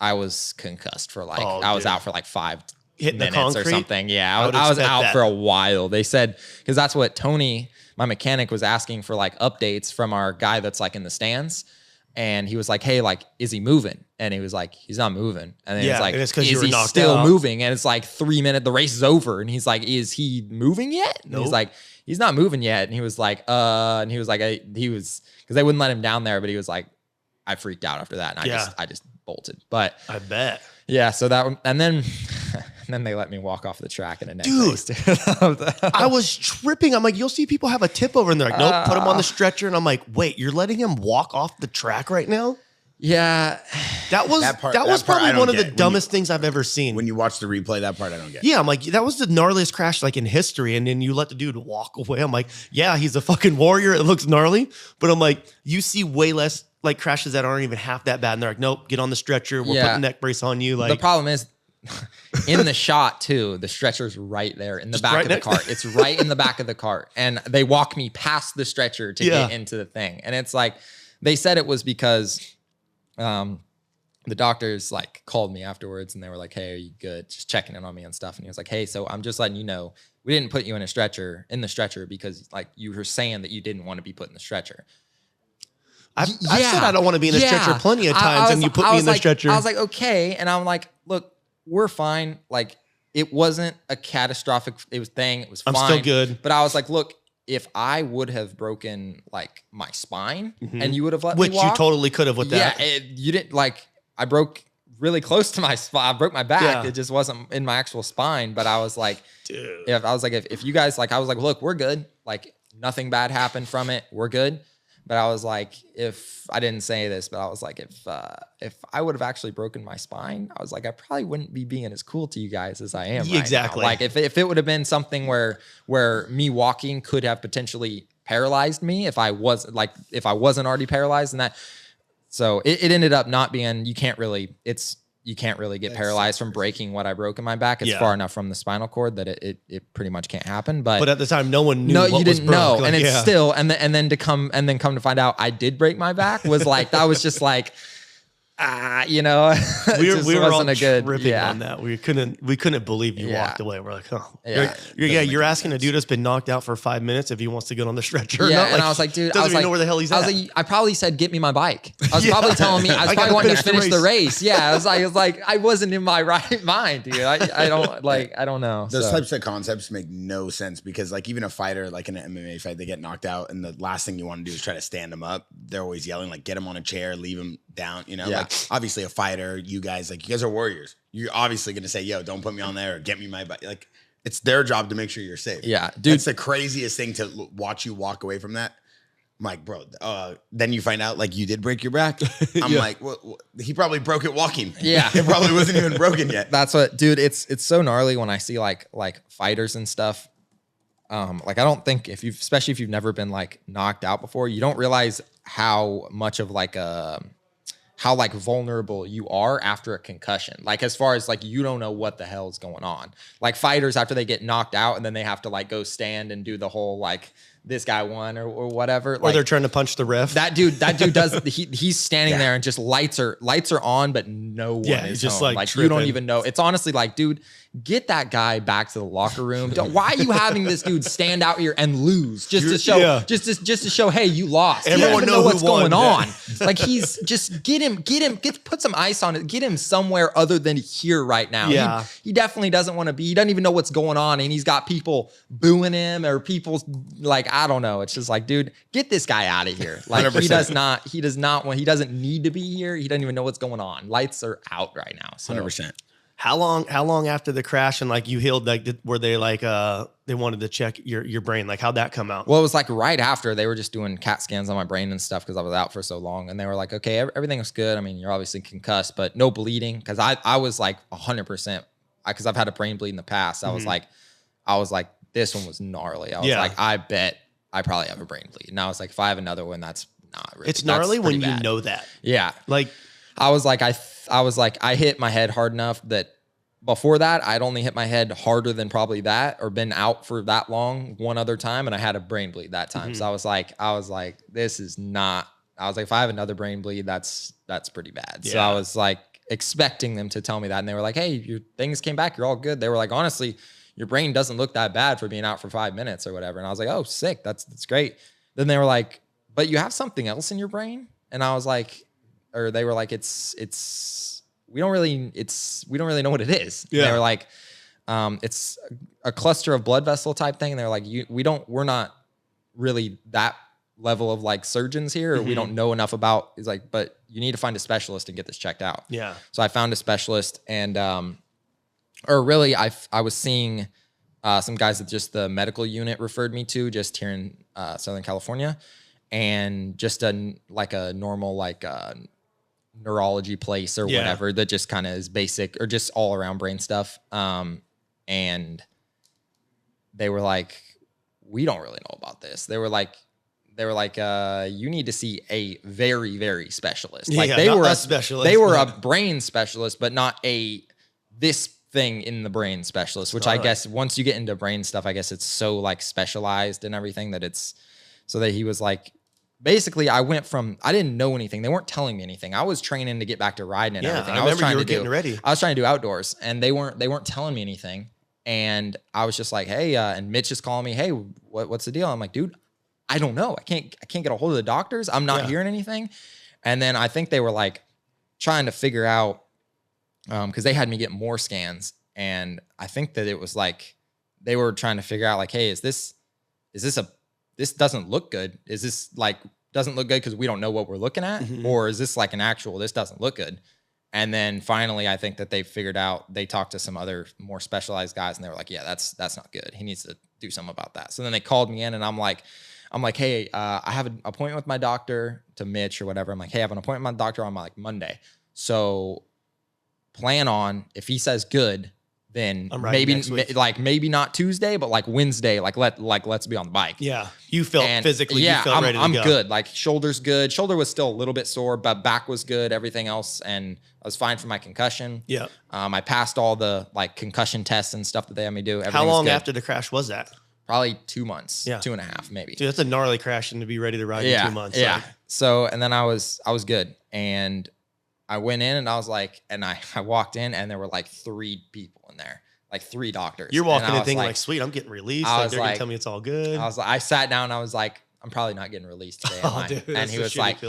was concussed for like I was out for like 5 minutes or something. Yeah, I was out for a while. They said because that's what Tony, my mechanic, was asking for like updates from our guy that's like in the stands. And he was like, hey, like, is he moving? And he was like, he's not moving. And then it's like, is he still moving? And it's like 3 minutes, the race is over. And he's like, is he moving yet? And he's like, he's not moving yet. And he was like, because they wouldn't let him down there. But he was like, I freaked out after that. And I just bolted. But I bet. Yeah. So that one, and then they let me walk off the track in a neck race. I was tripping. I'm like, you'll see people have a tip over and they're like, nope, put him on the stretcher. And I'm like, wait, you're letting him walk off the track right now? Yeah. That was probably one of the dumbest things I've ever seen. When you watch the replay, that part I don't get. Yeah, I'm like, that was the gnarliest crash like in history. And then you let the dude walk away. I'm like, yeah, he's a fucking warrior. It looks gnarly. But I'm like, you see way less like crashes that aren't even half that bad. And they're like, nope, get on the stretcher. We're putting a neck brace on you. Like, the problem is, in the shot too, the stretcher's right there in the back of the cart. It's right in the back of the cart. And they walk me past the stretcher to get into the thing. And it's like, they said it was because the doctors like called me afterwards and they were like, hey, are you good? Just checking in on me and stuff. And he was like, hey, so I'm just letting you know, we didn't put you in the stretcher because like you were saying that you didn't want to be put in the stretcher. I said I don't want to be in a stretcher plenty of times and you put me in the stretcher. I was like, okay. And I'm like, look, we're fine. Like it wasn't a catastrophic thing. It was fine. I'm still good. But I was like, look, if I would have broken like my spine and you would have let me walk. Which you totally could have with that. Yeah, you didn't like, I broke really close to my spine. I broke my back. Yeah. It just wasn't in my actual spine. But I was like, dude, if you guys like, I was like, look, we're good. Like nothing bad happened from it. We're good. But I was like, if I didn't say this, but I was like, if I would have actually broken my spine, I was like, I probably wouldn't be being as cool to you guys as I am. Exactly. Right now. Like if it would have been something where me walking could have potentially paralyzed me if I wasn't already paralyzed and that. So it ended up not being. You can't really get paralyzed from breaking what I broke in my back. It's far enough from the spinal cord that it pretty much can't happen. But at the time, no one knew. No, what you didn't know, like, and it's still, and then come to find out I did break my back was like that was just like, we were all tripping on that. We couldn't believe you walked away. We're like, oh, you're asking a dude that's been knocked out for 5 minutes if he wants to get on the stretcher. Yeah, and like, I was like, dude, doesn't even know where the hell he's at. I was like, I probably said, get me my bike. I was probably telling me, I was probably wanting to finish the race. Yeah, I was like, I wasn't in my right mind, dude. I don't know. Those types of concepts make no sense because like even a fighter, like in an MMA fight, they get knocked out and the last thing you want to do is try to stand them up. They're always yelling like, get him on a chair, leave him down, like obviously a fighter, you guys are warriors. You're obviously going to say, yo, don't put me on there or get me my bike. Like it's their job to make sure you're safe. Yeah, dude. It's the craziest thing to watch you walk away from that. I'm like, bro, then you find out like you did break your back. I'm like, well, he probably broke it walking. Yeah. It probably wasn't even broken yet. That's what, dude, it's so gnarly when I see like fighters and stuff. Like I don't think especially if you've never been like knocked out before, you don't realize how much of like how like vulnerable you are after a concussion. Like as far as like, you don't know what the hell is going on. Like fighters after they get knocked out and then they have to like go stand and do the whole like this guy won or whatever. Or they're trying to punch the ref. That dude does. He's standing there and just lights are on, but no one is just home. Like you don't even know. It's honestly like, dude, get that guy back to the locker room. Why are you having this dude stand out here and lose just to show, just to show, hey, you lost. Everyone know what's going on. Yeah. Like he's just put some ice on it. Get him somewhere other than here right now. Yeah. He definitely doesn't want to be. He doesn't even know what's going on, and he's got people booing him or people like, I don't know. It's just like, dude, get this guy out of here. Like 100%. he doesn't need to be here. He doesn't even know what's going on. Lights are out right now. So. 100%. How long after the crash and like you healed, like were they like they wanted to check your brain? Like how'd that come out? Well, it was like right after. They were just doing CAT scans on my brain and stuff because I was out for so long, and they were like, okay, everything was good. I mean, you're obviously concussed, but no bleeding. Because I was like 100%, because I've had a brain bleed in the past. I was like, this one was gnarly. I was like, I bet I probably have a brain bleed. And I was like, if I have another one, that's not really. It's gnarly when bad. You know that. Yeah, like. I was like, I hit my head hard enough that before that, I'd only hit my head harder than probably that, or been out for that long one other time, and I had a brain bleed that time. So I was like, this is not. I was like, if I have another brain bleed, that's pretty bad. Yeah. So I was like expecting them to tell me that, and they were like, hey, your things came back, you're all good. They were like, honestly, your brain doesn't look that bad for being out for 5 minutes or whatever. And I was like, oh, sick, that's great. Then they were like, but you have something else in your brain, and I was like. Or they were like, we don't really know what it is. Yeah. They were like, it's a cluster of blood vessel type thing. And they're like, we're not really that level of like surgeons here, or we don't know enough about. He's like, but you need to find a specialist and get this checked out. Yeah. So I found a specialist, and or really, I was seeing some guys that just the medical unit referred me to just here in Southern California, and just a normal neurology place or whatever that just kind of is basic or just all around brain stuff. And they were like, we don't really know about this. They were like, you need to see a very, very specialist. Like they were a specialist. They were a brain specialist, but not this thing in the brain specialist, which I guess once you get into brain stuff, I guess it's so like specialized and everything that it's so that he was like, basically, I went from, I didn't know anything. They weren't telling me anything. I was training to get back to riding and everything. I was trying to getting ready. I was trying to do outdoors, and they weren't telling me anything. And I was just like, hey, and Mitch is calling me, hey, what's the deal? I'm like, dude, I don't know. I can't get a hold of the doctors. I'm not hearing anything. And then I think they were like trying to figure out, because they had me get more scans. And I think that it was like, they were trying to figure out like, hey, this doesn't look good. Is this like, doesn't look good because we don't know what we're looking at? Or is this like an actual, this doesn't look good? And then finally, I think that they figured out, they talked to some other more specialized guys, and they were like, yeah, that's not good. He needs to do something about that. So then they called me in, and I'm like, hey, I have an appointment with my doctor, to Mitch or whatever. I'm like, hey, I have an appointment with my doctor on like Monday. So plan on, if he says good, then maybe not Tuesday, but like Wednesday, let's be on the bike. Yeah. You felt physically, you felt ready to go. I'm good. Like shoulder's good. Shoulder was still a little bit sore, but back was good. Everything else. And I was fine for my concussion. Yeah. I passed all the like concussion tests and stuff that they had me do. How long after the crash was that? Probably 2 months. Yeah. 2.5 maybe. Dude, that's a gnarly crash and to be ready to ride in 2 months. Yeah. Like. So, and then I was good. And I went in, and I was like, and I walked in, and there were like 3 people in there, like 3 doctors. You're walking in thinking like, sweet, I'm getting released. Like, they're gonna tell me it's all good. I sat down, and I was like, I'm probably not getting released today. Dude, and he was like,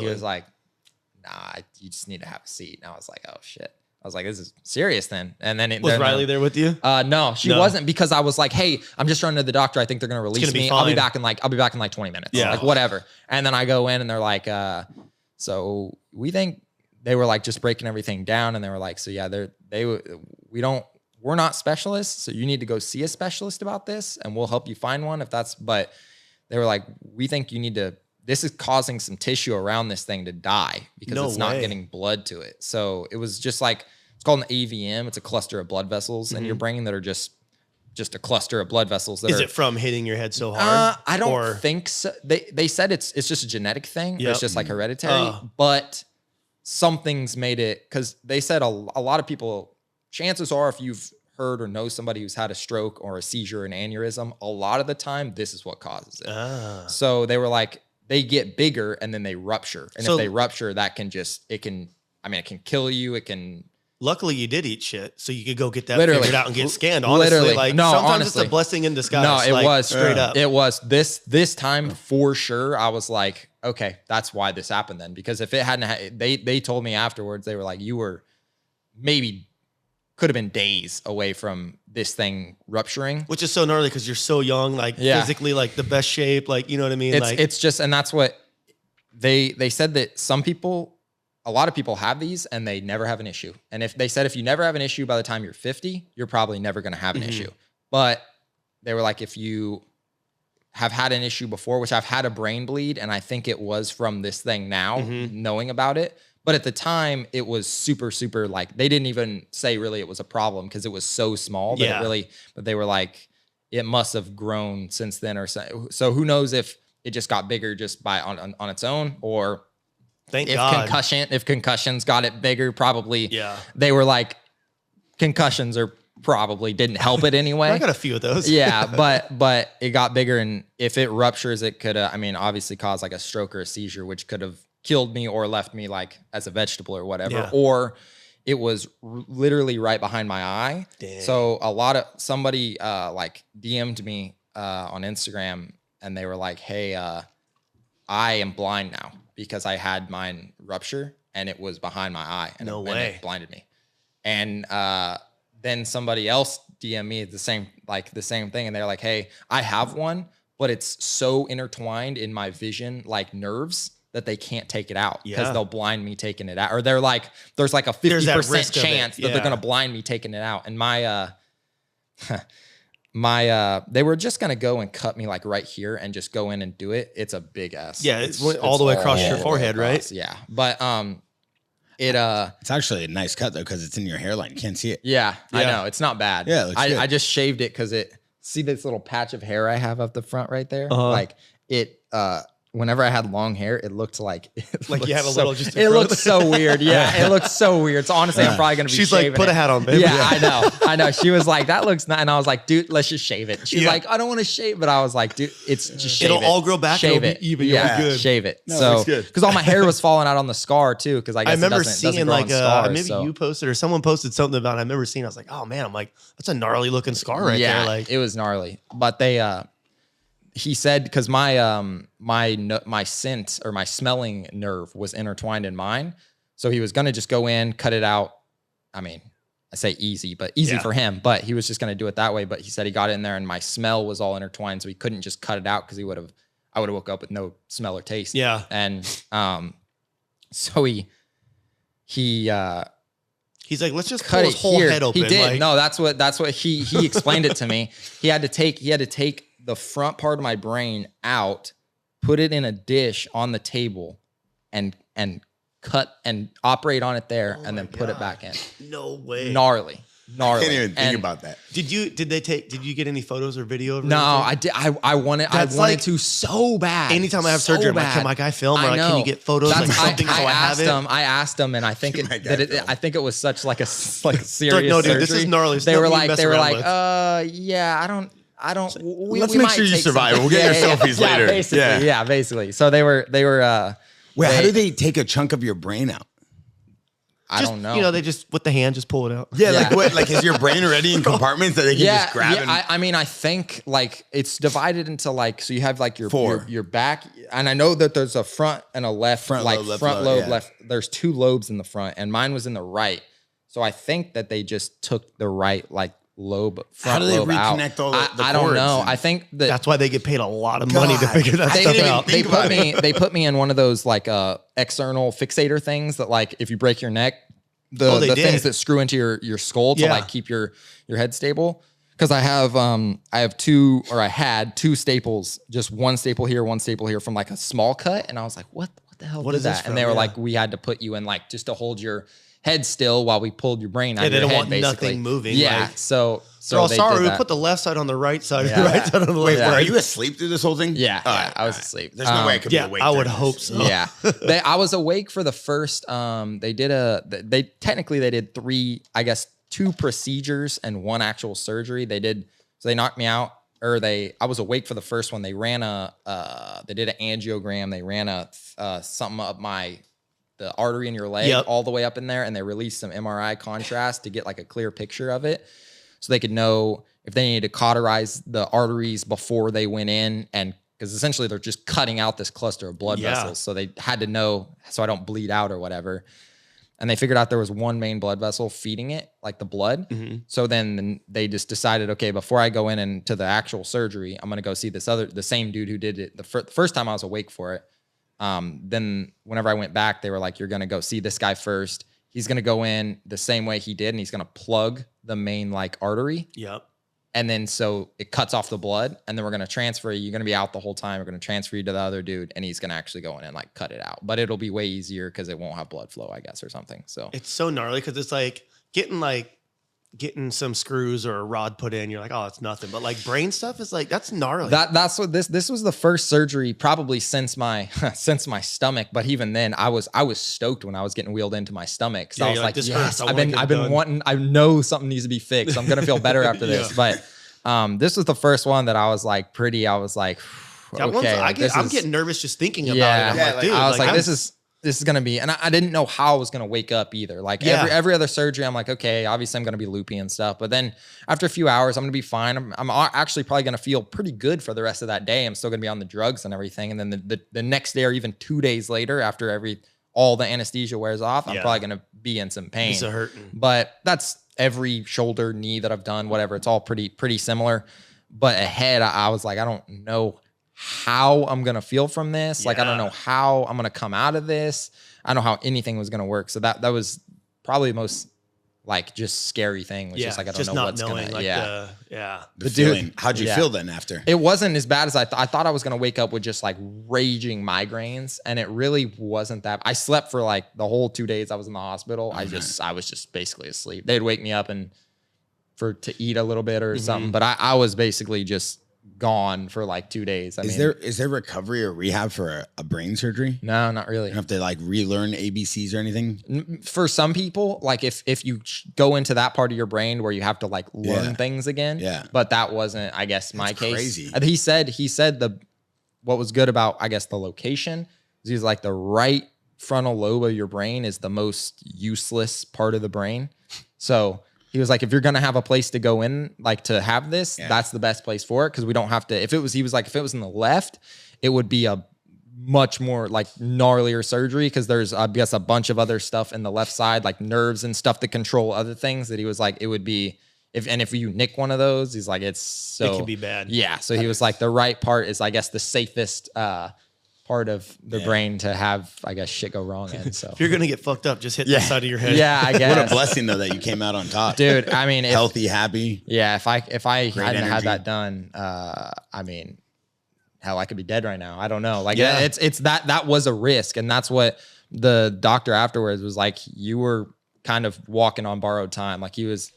nah, you just need to have a seat. And I was like, oh shit. I was like, this is serious then. And then was Riley there with you? No, she wasn't, because I was like, hey, I'm just running to the doctor. I think they're gonna release me. I'll be back in like 20 minutes. Yeah. Like whatever. And then I go in, and they're like, so we think. They were like just breaking everything down, and they were like, so yeah, we're not specialists, so you need to go see a specialist about this, and we'll help you find one but they were like, we think you need to, this is causing some tissue around this thing to die because it's not getting blood to it. So it was just like, it's called an AVM. It's a cluster of blood vessels in your brain that are just a cluster of blood vessels. Is it from hitting your head so hard? I don't think so. They said it's just a genetic thing. Yep. It's just like hereditary, but something's made it, because they said a lot of people, chances are if you've heard or know somebody who's had a stroke or a seizure or an aneurysm, a lot of the time, this is what causes it. So they were like, they get bigger and then they rupture. And if they rupture, that can it can kill you. It can. Luckily, you did eat shit, so you could go get that figured out and get scanned. Honestly, like sometimes honestly, it's a blessing in disguise. No, it was straight up. It was this time for sure. I was like, okay, that's why this happened then. Because if it hadn't, they told me afterwards, they were like, you were maybe could have been days away from this thing rupturing, which is so gnarly because you're so young, like physically, like the best shape, like you know what I mean. It's just, and that's what they said that a lot of people have these and they never have an issue. And if you never have an issue by the time you're 50, you're probably never going to have an issue. But they were like, if you have had an issue before, which I've had a brain bleed, and I think it was from this thing now, knowing about it. But at the time, it was super, super, like, they didn't even say really it was a problem because it was so small that but they were like, it must have grown since then or so. So who knows if it just got bigger just by on its own, or if concussions got it bigger, probably. Yeah. They were like, concussions probably didn't help it anyway. I got a few of those. Yeah, but it got bigger, and if it ruptures, it could obviously cause like a stroke or a seizure, which could have killed me or left me like as a vegetable or whatever. Yeah. Or it was literally right behind my eye. Dang. So somebody like DM'd me on Instagram, and they were like, hey, I am blind now because I had mine rupture and it was behind my eye, and it blinded me. And then somebody else DM'd me the same thing, and they're like, hey, I have one, but it's so intertwined in my vision, like nerves, that they can't take it out because they'll blind me taking it out. Or they're like, there's like a 50% chance that they're gonna blind me taking it out. And they were just gonna go and cut me like right here and just go in and do it. It's a big ass. Yeah, it's all the way across your forehead, right? Yeah, but it's actually a nice cut though because it's in your hairline. You can't see it. Yeah, I know it's not bad. Yeah, I just shaved it because see this little patch of hair I have up the front right there. Like it. Whenever I had long hair, it looked like you had a little just. It looked so weird. Yeah, it looked so weird. So honestly, I'm probably gonna be. She's like, put a hat on, baby. Yeah, I know. She was like, that looks nice, and I was like, dude, let's just shave it. She's like, I don't want to shave, but I was like, dude, it's just shave it. It'll all grow back. Shave it. Even. Yeah, good. Shave it. No, so because all my hair was falling out on the scar too. Because I guess I remember seeing like maybe you posted or someone posted something about it. I remember seeing. I was like, oh man, I'm like, that's a gnarly looking scar right there. Like it was gnarly, but they. He said, because my scent or my smelling nerve was intertwined in mine. So he was going to just go in, cut it out. I mean, I say easy, but easy for him. But he was just going to do it that way. But he said he got in there and my smell was all intertwined. So he couldn't just cut it out because I would have woke up with no smell or taste. Yeah. And so he's like, let's just cut his whole head open. He did. No, that's what he explained it to me. He had to take the front part of my brain out, put it in a dish on the table, and cut and operate on it there, and then put it back in. No way. Gnarly. I can't even think about that. Did you get any photos or video of it? No, I did. I wanted to so bad. Anytime I have surgery, I'm like, can my guy film? Or like, can you get photos? Like something I have it? I asked him, and I think I think it was such like a serious no, dude, surgery. This is gnarly. They were like, yeah, I don't. Let's make sure you survive. We'll get your selfies later. Basically. So they were. Wait, how do they take a chunk of your brain out? I don't know. They just with the hand just pull it out. Yeah, like what? Like is your brain already in compartments that they can just grab? I mean, I think like it's divided into like, so you have like your back, and I know that there's a front and a left, front lobe, left. There's two lobes in the front, and mine was in the right. So I think that they just took the right like lobe, front lobe out. How do they reconnect all the I don't know. I think that's why they get paid a lot of money to figure that stuff out. They put me in one of those like external fixator things that like if you break your neck, the things that screw into your skull to like keep your head stable. Because I had two staples, just one staple here from like a small cut, and I was like, what the hell is that? And they were like, we had to put you in like just to hold your head still while we pulled your brain out of your head, basically. Nothing moving. Yeah. Like, so sorry, we put the left side on the right side, the right side on the left side. Are you asleep through this whole thing? Yeah. I was asleep. There's no way I could be awake. I would hope so. Yeah. I was awake for the first, they did 3, I guess 2 procedures and 1 actual surgery. So they knocked me out, or I was awake for the first one. They ran they did an angiogram. They ran something up the artery in your leg all the way up in there, and they released some MRI contrast to get like a clear picture of it, so they could know if they needed to cauterize the arteries before they went in, and because essentially they're just cutting out this cluster of blood vessels. So they had to know so I don't bleed out or whatever. And they figured out there was one main blood vessel feeding it, like the blood. Mm-hmm. So then they just decided, okay, before I go in and to the actual surgery, I'm going to go see the same dude who did it the first time I was awake for it. Then whenever I went back, they were like, you're going to go see this guy first. He's going to go in the same way he did, and he's going to plug the main like artery. Yep. And then so it cuts off the blood, and then we're going to transfer you. You're going to be out the whole time. We're going to transfer you to the other dude, and he's going to actually go in and like cut it out. But it'll be way easier because it won't have blood flow, I guess, or something. So it's so gnarly because it's like getting some screws or a rod put in. You're like, oh, it's nothing. But like brain stuff is like, that's gnarly. That's what this was the first surgery probably since my stomach. But even then, I was stoked when I was getting wheeled into my stomach. So I was like, this hurts. I've been wanting. I know something needs to be fixed. I'm gonna feel better after this. But this was the first one that I was like I was like, okay, I'm getting nervous just thinking about it. I'm like, dude, I was like, this is going to be, and I didn't know how I was going to wake up either. Like every other surgery, I'm like, okay, obviously I'm going to be loopy and stuff. But then after a few hours, I'm going to be fine. I'm actually probably going to feel pretty good for the rest of that day. I'm still going to be on the drugs and everything. And then the next day or even 2 days later, after all the anesthesia wears off, I'm probably going to be in some pain. It's hurting. But that's every shoulder, knee that I've done, whatever. It's all pretty similar. But ahead, I was like, I don't know how I'm going to feel from this. Like, I don't know how I'm going to come out of this. I don't know how anything was going to work. So that was probably the most like just scary thing. Was just like, I don't know what's going to, the feeling. How'd you feel then after? It wasn't as bad as I thought I was going to wake up with just like raging migraines. And it really wasn't that. I slept for like the whole 2 days I was in the hospital. I was just basically asleep. They'd wake me up to eat a little bit or something. But I was basically just gone for like 2 days. Is there recovery or rehab for a brain surgery? No, not really. You have to like relearn ABCs or anything? For some people, like if you go into that part of your brain where you have to like learn things again. Yeah. But that wasn't, I guess, my case. Crazy. He said what was good about, I guess, the location is he's like the right frontal lobe of your brain is the most useless part of the brain. So he was like, if you're going to have a place to go in, like to have this, that's the best place for it. Cause we don't have to, if it was in the left, it would be a much more like gnarlier surgery. Cause there's, I guess, a bunch of other stuff in the left side, like nerves and stuff that control other things that he was like, it would be, if you nick one of those, he's like, it can be bad. Yeah. So he was like, the right part is, I guess, the safest, part of the brain to have, I guess, shit go wrong in. So if you're gonna get fucked up, just hit the side of your head. Yeah, I guess. What a blessing though that you came out on top, dude. I mean, healthy, happy. Yeah, if I hadn't had that done, I mean, hell, I could be dead right now. I don't know. Like, it's that was a risk, and that's what the doctor afterwards was like. You were kind of walking on borrowed time. Like he was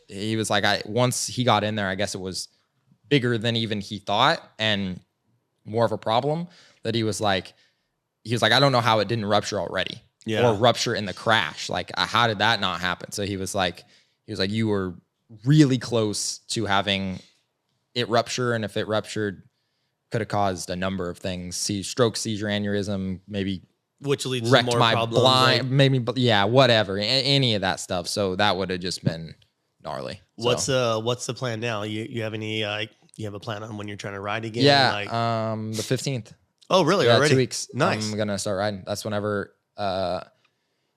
like, once he got in there, I guess it was bigger than even he thought, and more of a problem. That he was like, I don't know how it didn't rupture already or rupture in the crash. Like, how did that not happen? So he was like, you were really close to having it rupture. And if it ruptured, could have caused a number of things. Stroke, seizure, aneurysm, maybe which leads wrecked to more my problems, blind, maybe, whatever, any of that stuff. So that would have just been gnarly. What's the plan now? You have any, you have a plan on when you're trying to ride again? Yeah. The 15th. Oh, really? Yeah, already? 2 weeks. Nice. I'm going to start riding. That's whenever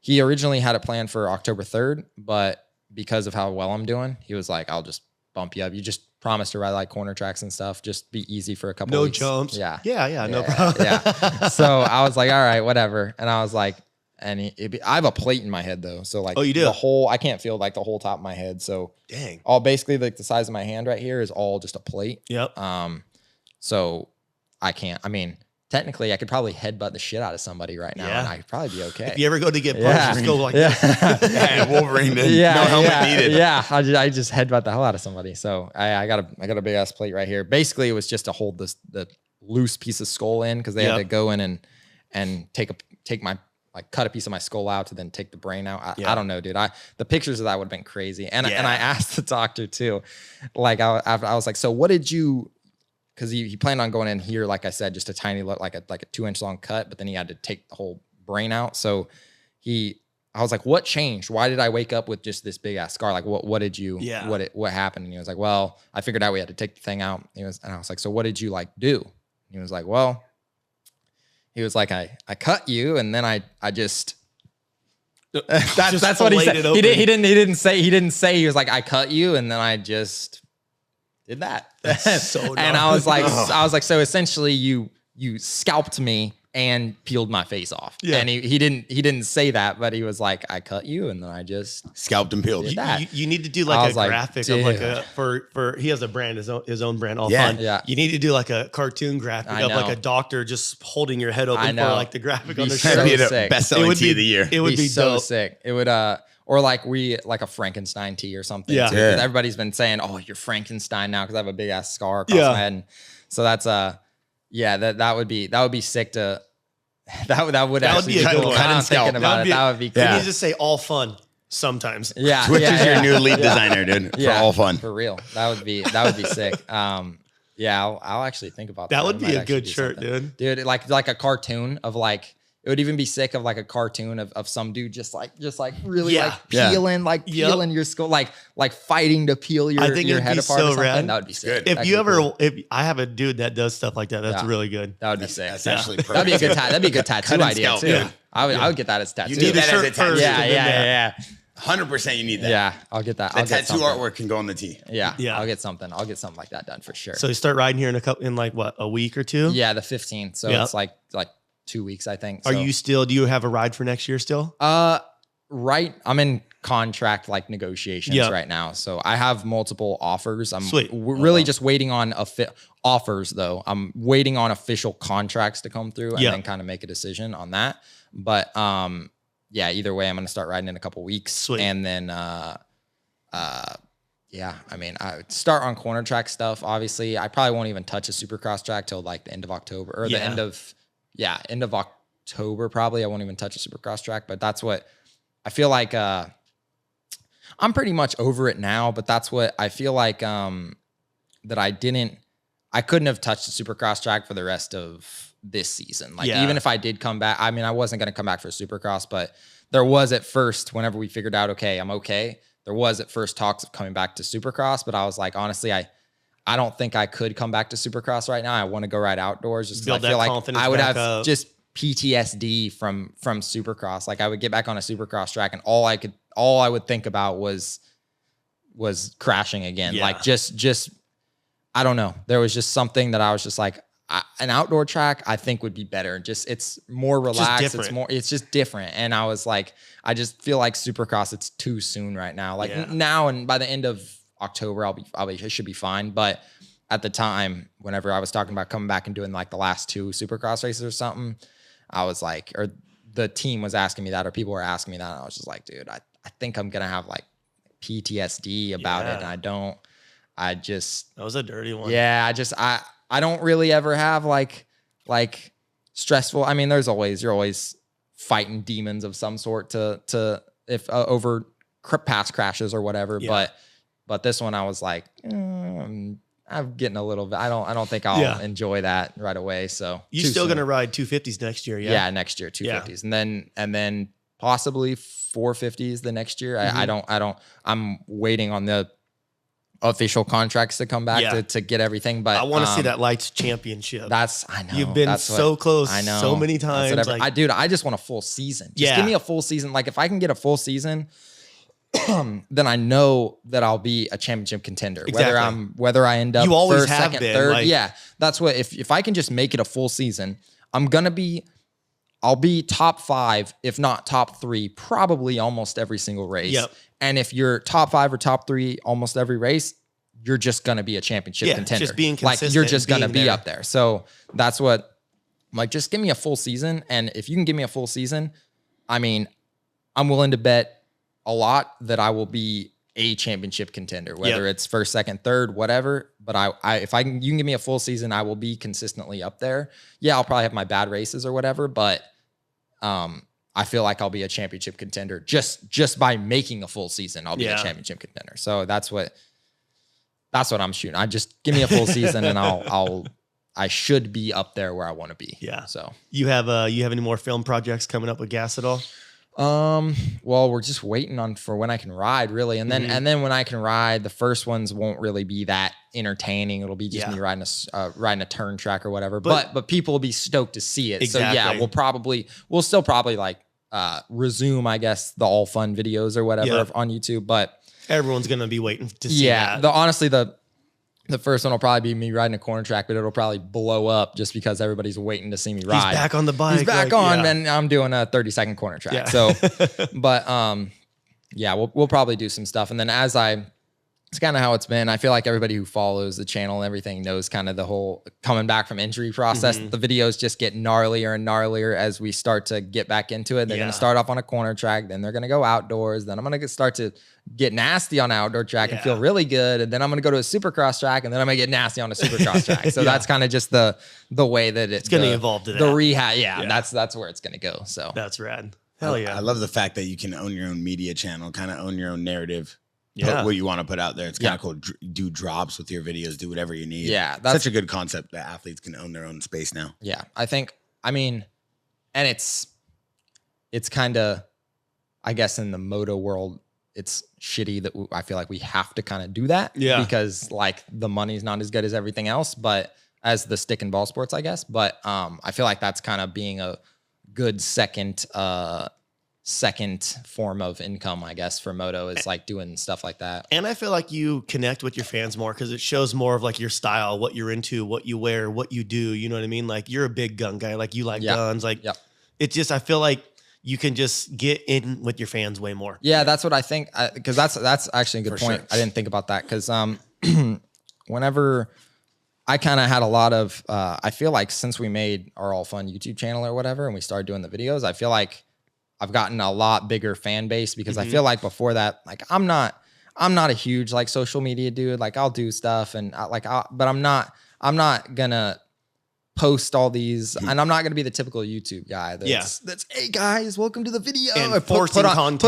he originally had it planned for October 3rd, but because of how well I'm doing, he was like, I'll just bump you up. You just promised to ride like corner tracks and stuff. Just be easy for a couple of weeks. No jumps. Yeah. Yeah. No problem. Yeah. So I was like, all right, whatever. And I was like, I have a plate in my head though. So like, you do? I can't feel like the whole top of my head. So dang. All basically like the size of my hand right here is all just a plate. Yep. So I can't, technically, I could probably headbutt the shit out of somebody right now, and I'd probably be okay. If you ever go to get punched, just go like that. Wolverine, then no helmet needed. Yeah, I just headbutt the hell out of somebody. So I got a big ass plate right here. Basically, it was just to hold the loose piece of skull in because they had to go in and take my like cut a piece of my skull out to then take the brain out. I don't know, dude. The pictures of that would have been crazy. And I asked the doctor too, like I was like, so what did you? Because he planned on going in here, like I said, just a tiny, like a 2-inch long cut, but then he had to take the whole brain out. So I was like, what changed? Why did I wake up with just this big ass scar? Like, what did you, what happened? And he was like, well, I figured out we had to take the thing out. And I was like, so what did you like do? And he was like, well, I cut you. And then I just, that's what he said. He didn't say, he was like, I cut you. And then I just did that. So and I was like, so essentially you scalped me and peeled my face off. Yeah. And he didn't say that, but he was like, I cut you, and then I just scalped and peeled. You need to do like a graphic of like for he has a brand, his own brand, all fun. Yeah. You need to do like a cartoon graphic of like a doctor just holding your head open for like the graphic on the show. That'd be the best-selling tea of the year. It would be so sick. It would or like a Frankenstein tea or something. Yeah. Too, everybody's been saying, oh, you're Frankenstein now because I have a big ass scar across my head. And so that's that would be sick to that would actually be a good one. I'm thinking about it. That would be cool. You need to say all fun sometimes. Yeah. Twitch is your new lead designer, dude. For all fun. For real. That would be sick. I'll actually think about that. That would be a good shirt, dude. Dude, like a cartoon of like, it would even be sick of like a cartoon of some dude just like really like peeling your skull, like fighting to peel your head apart or something. Rad. That would be sick. If I have a dude that does stuff like that, that's really good. That would be sick. That's actually perfect. That'd be a good tattoo idea too. Yeah. I would get that as a tattoo. You need that as a tattoo. Yeah. 100% you need that. Yeah, I'll get that. The tattoo artwork can go on the tee. Yeah. I'll get something like that done for sure. So you start riding here in like what, a week or two? Yeah, the 15th. So it's like 2 weeks, I think. So. Do you have a ride for next year still? Right. I'm in contract negotiations right now. So I have multiple offers. I'm really just waiting on offers though. I'm waiting on official contracts to come through and then kind of make a decision on that. But either way, I'm going to start riding in a couple weeks. Sweet. And then I start on corner track stuff. Obviously, I probably won't even touch a supercross track till like the end of October or the end of October, probably. I won't even touch a supercross track, but that's what I feel like. I'm pretty much over it now, but that's what I feel like, that I couldn't have touched a supercross track for the rest of this season. Even if I did come back, I mean, I wasn't going to come back for a supercross, but there was at first, whenever we figured out, okay, I'm okay. There was at first talks of coming back to supercross, but I was like, honestly, I don't think I could come back to supercross right now. I want to go ride outdoors just because I feel like I would have just PTSD from supercross. Like I would get back on a supercross track and all I would think about was crashing again. Yeah. Like just, I don't know. There was just something that I was just like, an outdoor track I think would be better. Just, it's more relaxed. It's just different. And I was like, I just feel like supercross, it's too soon right now. Like now, and by the end of October, I should be fine. But at the time, whenever I was talking about coming back and doing like the last 2 supercross races or something, I was like, or the team was asking me that, or people were asking me that. And I was just like, dude, I think I'm going to have like PTSD about it. And that was a dirty one. Yeah. I don't really ever have like stressful. I mean, you're always fighting demons of some sort to if over past crashes or whatever. Yeah. But this one, I was like, I'm getting a little bit. I don't think I'll enjoy that right away. So you're still gonna ride 250s next year, yeah? Yeah, next year 250s, and then possibly 450s the next year. Mm-hmm. I'm waiting on the official contracts to come back to get everything. But I want to see that Lights Championship. I know you've been so close. I know so many times. I just want a full season. Just give me a full season. Like if I can get a full season, then I know that I'll be a championship contender. Exactly. Whether I end up first, second, third. That's what. If I can just make it a full season, I'll be top 5, if not top 3, probably almost every single race. Yep. And if you're top 5 or top 3 almost every race, you're just going to be a championship contender. Just being consistent. Like you're just going to be up there. So that's what, like, just give me a full season. And if you can give me a full season, I mean, I'm willing to bet a lot that I will be a championship contender, whether it's first, second, third, whatever. But if you can give me a full season, I will be consistently up there. Yeah, I'll probably have my bad races or whatever, but I feel like I'll be a championship contender just by making a full season. I'll be a championship contender. So that's what I'm shooting. I just give me a full season and I should be up there where I want to be. Yeah. So you have any more film projects coming up with Gas at all? Well, we're just waiting for when I can ride, really. And then when I can ride, the first ones won't really be that entertaining. It'll be just me riding a turn track or whatever. But people will be stoked to see it. Exactly. So yeah, we'll still probably like resume, I guess, the all fun videos or whatever on YouTube. But everyone's gonna be waiting to see that. Honestly, the first one will probably be me riding a corner track, but it'll probably blow up just because everybody's waiting to see me ride. He's back on the bike. He's back on, and I'm doing a 30-second corner track. Yeah. So, but we'll probably do some stuff. And then it's kind of how it's been. I feel like everybody who follows the channel and everything knows kind of the whole coming back from injury process. The videos just get gnarlier and gnarlier as we start to get back into it. They're going to start off on a corner track, then they're going to go outdoors. Then I'm going to start to get nasty on an outdoor track and feel really good. And then I'm going to go to a supercross track, and then I'm going to get nasty on a supercross track. So that's kind of just the way that it's going to evolve to that. The rehab. That's where it's going to go. So that's rad. Hell yeah. I love the fact that you can own your own media channel, kind of own your own narrative. Put what you want to put out there. It's kind of cool. Do drops with your videos. Do whatever you need. Yeah, that's such a good concept that athletes can own their own space now. Yeah, I mean, and it's kind of, I guess, in the moto world, it's shitty that I feel like we have to kind of do that. Yeah, because like the money's not as good as everything else, but as the stick and ball sports, I guess. But I feel like that's kind of being a good second form of income, I guess, for moto is like doing stuff like that. And I feel like you connect with your fans more because it shows more of like your style, what you're into, what you wear, what you do. You know what I mean? Like you're a big gun guy, like you like guns. Like it's just, I feel like you can just get in with your fans way more. Yeah, that's what I think. Because that's actually a good point. Sure. I didn't think about that because whenever I kind of had a lot of, I feel like since we made our All Fun YouTube channel or whatever, and we started doing the videos, I feel like I've gotten a lot bigger fan base because I feel like before that, like I'm not a huge like social media dude. Like I'll do stuff and but I'm not gonna post all these, and I'm not gonna be the typical YouTube guy that's hey guys, welcome to the video, and put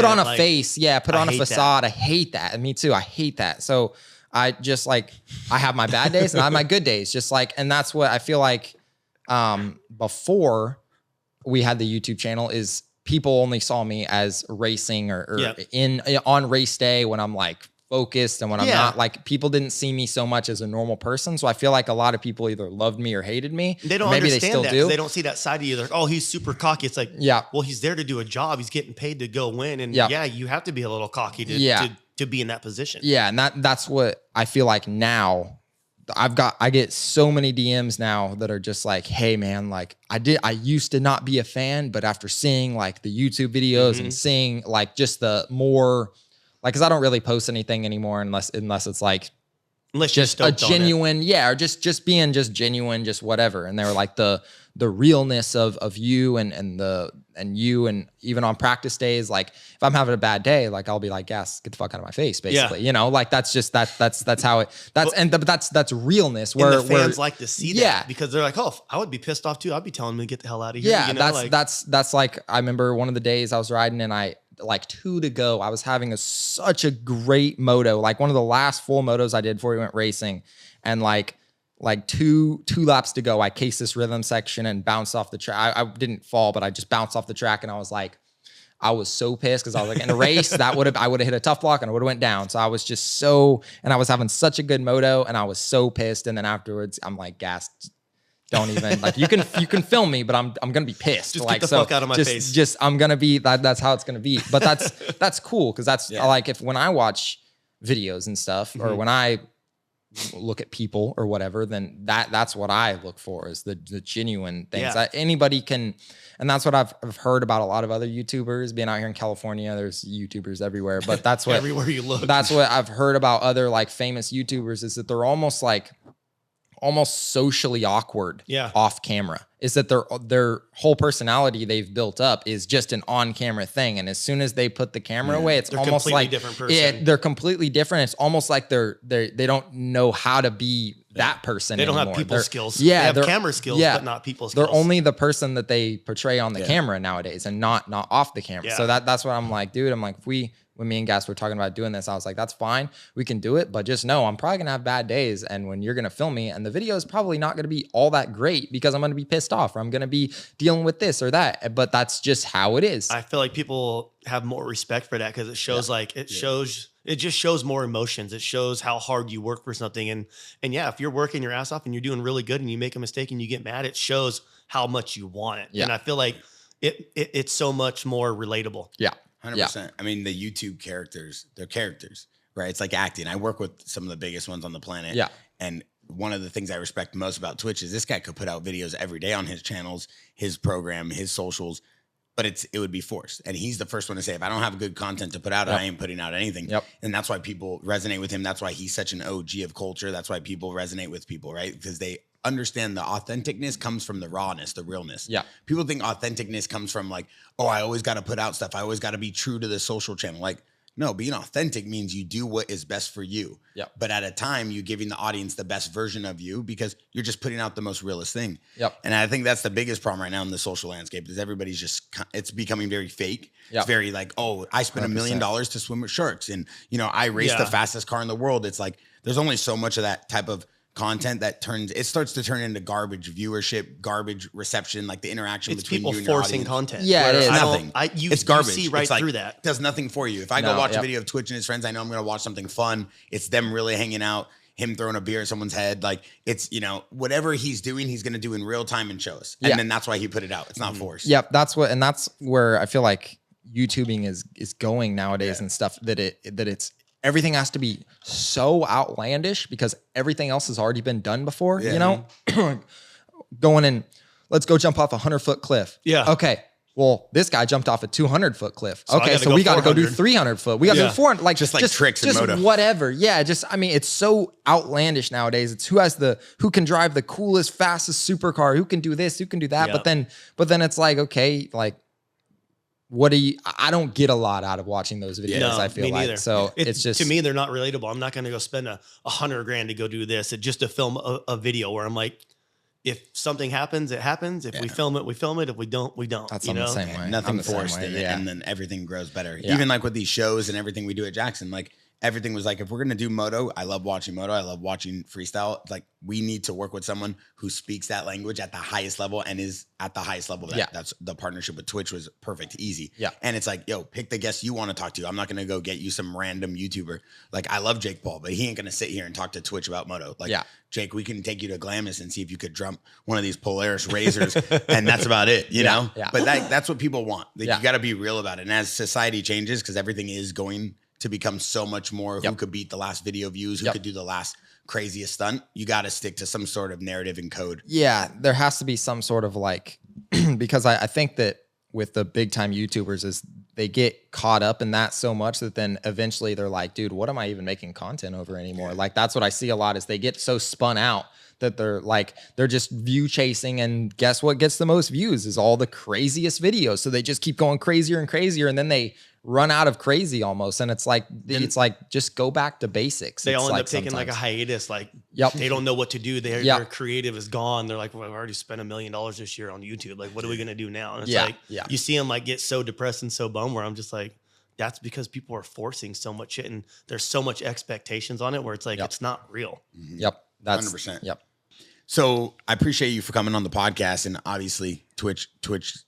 on a face, put on a facade. I hate that, and me too. I hate that. So I just like I have my bad days and I have my good days, just like, and that's what I feel like. Before we had the YouTube channel is people only saw me as racing or on race day when I'm like focused and when I'm not, like people didn't see me so much as a normal person. So I feel like a lot of people either loved me or hated me. They don't Maybe understand they still that do. They don't see that side of you. They're like, oh, he's super cocky. It's like, well, he's there to do a job. He's getting paid to go win. And you have to be a little cocky to be in that position. Yeah. And that's what I feel like now. I get so many DMs now that are just like, hey man, like I used to not be a fan, but after seeing like the YouTube videos and seeing like just the more like, cause I don't really post anything anymore unless it's like, just a genuine, or just being just genuine, just whatever. And they were like the realness of you and you, and even on practice days, like if I'm having a bad day, like I'll be like, yes, get the fuck out of my face, basically. You know, like that's just that's how it that's realness where the fans like to see that because they're like, oh, I would be pissed off too. I'd be telling them to get the hell out of here. Yeah, you know, that's like I remember one of the days I was riding and I like 2 to go. I was having such a great moto, like one of the last full motos I did before we went racing, and like two laps to go, I cased this rhythm section and bounced off the track. I didn't fall, but I just bounced off the track, and I was like, I was so pissed because I was like, in a race I would have hit a tough block and I would have went down. So I was just and I was having such a good moto, and I was so pissed. And then afterwards, I'm like, gas. Don't even like you can film me, but I'm gonna be pissed. Just like get the fuck out of my face. Just I'm gonna be that's how it's gonna be. But that's cool because that's like when I watch videos and stuff or when I look at people or whatever, then that's what I look for is the genuine things that anybody can. And that's what I've heard about a lot of other YouTubers being out here in California. There's YouTubers everywhere, but that's what everywhere you look. That's what I've heard about other like famous YouTubers is that they're almost socially awkward off camera, is that their whole personality they've built up is just an on-camera thing. And as soon as they put the camera away, it's almost like different person. They're completely different. It's almost like they don't know how to be that person. They don't anymore. have people skills. Yeah, they have camera skills, but not people skills. They're only the person that they portray on the camera nowadays, and not off the camera. So that's what I'm like, dude. I'm like, when me and Gas were talking about doing this, I was like, that's fine. We can do it. But just know I'm probably going to have bad days. And when you're going to film me, and the video is probably not going to be all that great because I'm going to be pissed off, or I'm going to be dealing with this or that. But that's just how it is. I feel like people have more respect for that because it shows it just shows more emotions. It shows how hard you work for something. And yeah, if you're working your ass off and you're doing really good and you make a mistake and you get mad, it shows how much you want it. Yeah. And I feel like it's so much more relatable. Yeah. 100%. I mean, the YouTube characters, they're characters, right? It's like acting. I work with some of the biggest ones on the planet. Yeah. And one of the things I respect most about Twitch is this guy could put out videos every day on his channels, his program, his socials, but it would be forced. And he's the first one to say, if I don't have good content to put out, I ain't putting out anything. Yep. And that's why people resonate with him. That's why he's such an OG of culture. That's why people resonate with people, right? Because they understand the authenticness comes from the rawness, the realness. Yeah. People think authenticness comes from like, oh, I always got to put out stuff. I always got to be true to the social channel. Like, no, being authentic means you do what is best for you. Yep. But at a time, you're giving the audience the best version of you because you're just putting out the most realist thing. Yep. And I think that's the biggest problem right now in the social landscape is everybody's it's becoming very fake. Yep. It's very like, oh, I spent $1 million to swim with sharks. And, I raced the fastest car in the world. It's like, there's only so much of that type of content that starts to turn into garbage viewership, garbage reception, like the interaction between you and your audience. It's people forcing content. Yeah, it is. Nothing. It's garbage. You see right through that. Does nothing for you. If I go watch a video of Twitch and his friends, I know I'm going to watch something fun. It's them really hanging out, him throwing a beer at someone's head. Like it's, whatever he's doing, he's going to do in real time and show us. And then that's why he put it out. It's not forced. Yep. That's where I feel like YouTubing is going nowadays and stuff it's everything has to be so outlandish because everything else has already been done before, going in, let's go jump off a 100-foot cliff. Yeah. Okay. Well, this guy jumped off a 200-foot cliff. Okay. So we got to go do 300 foot. We got to do 400, like just tricks and moto. Whatever. Yeah. It's so outlandish nowadays. It's who can drive the coolest, fastest supercar, who can do this, who can do that. Yep. But then it's like, okay, like, I don't get a lot out of watching those videos. No, I feel me like neither. so it's just to me they're not relatable. I'm not going to go spend $100,000 to go do this just to film a video where I'm like, if something happens, it happens. If we film it, we film it. If we don't, we don't. That's on the same way. Nothing forced in it, and then everything grows better. Yeah. Even like with these shows and everything we do at JAXXON, like everything was like, if we're gonna do moto, I love watching moto. I love watching freestyle. Like we need to work with someone who speaks that language at the highest level and is at the highest level. That's the partnership with Twitch was perfect, easy. Yeah. And it's like, yo, pick the guest you want to talk to. I'm not gonna go get you some random YouTuber. Like I love Jake Paul, but he ain't gonna sit here and talk to Twitch about moto. Like Jake, we can take you to Glamis and see if you could drum one of these Polaris razors, and that's about it, you know? Yeah. But that's what people want. Like, you got to be real about it. And as society changes, because everything is going to become so much more who could beat the last video views, who could do the last craziest stunt, you got to stick to some sort of narrative and code. Yeah, there has to be some sort of like, because I think that with the big time YouTubers is they get caught up in that so much that then eventually they're like, dude, what am I even making content over anymore? Like that's what I see a lot is they get so spun out that they're just view chasing, and guess what gets the most views is all the craziest videos. So they just keep going crazier and crazier, and then they run out of crazy almost. And it's like just go back to basics. They all end up taking like a hiatus. Like they don't know what to do. Their creative is gone. They're like, well, I've already spent $1 million this year on YouTube. Like, what are we gonna do now? And it's like you see them like get so depressed and so bummed where I'm just like, that's because people are forcing so much shit and there's so much expectations on it where it's like it's not real. Mm-hmm. Yep. That's 100%. Yep. So I appreciate you for coming on the podcast, and obviously Twitch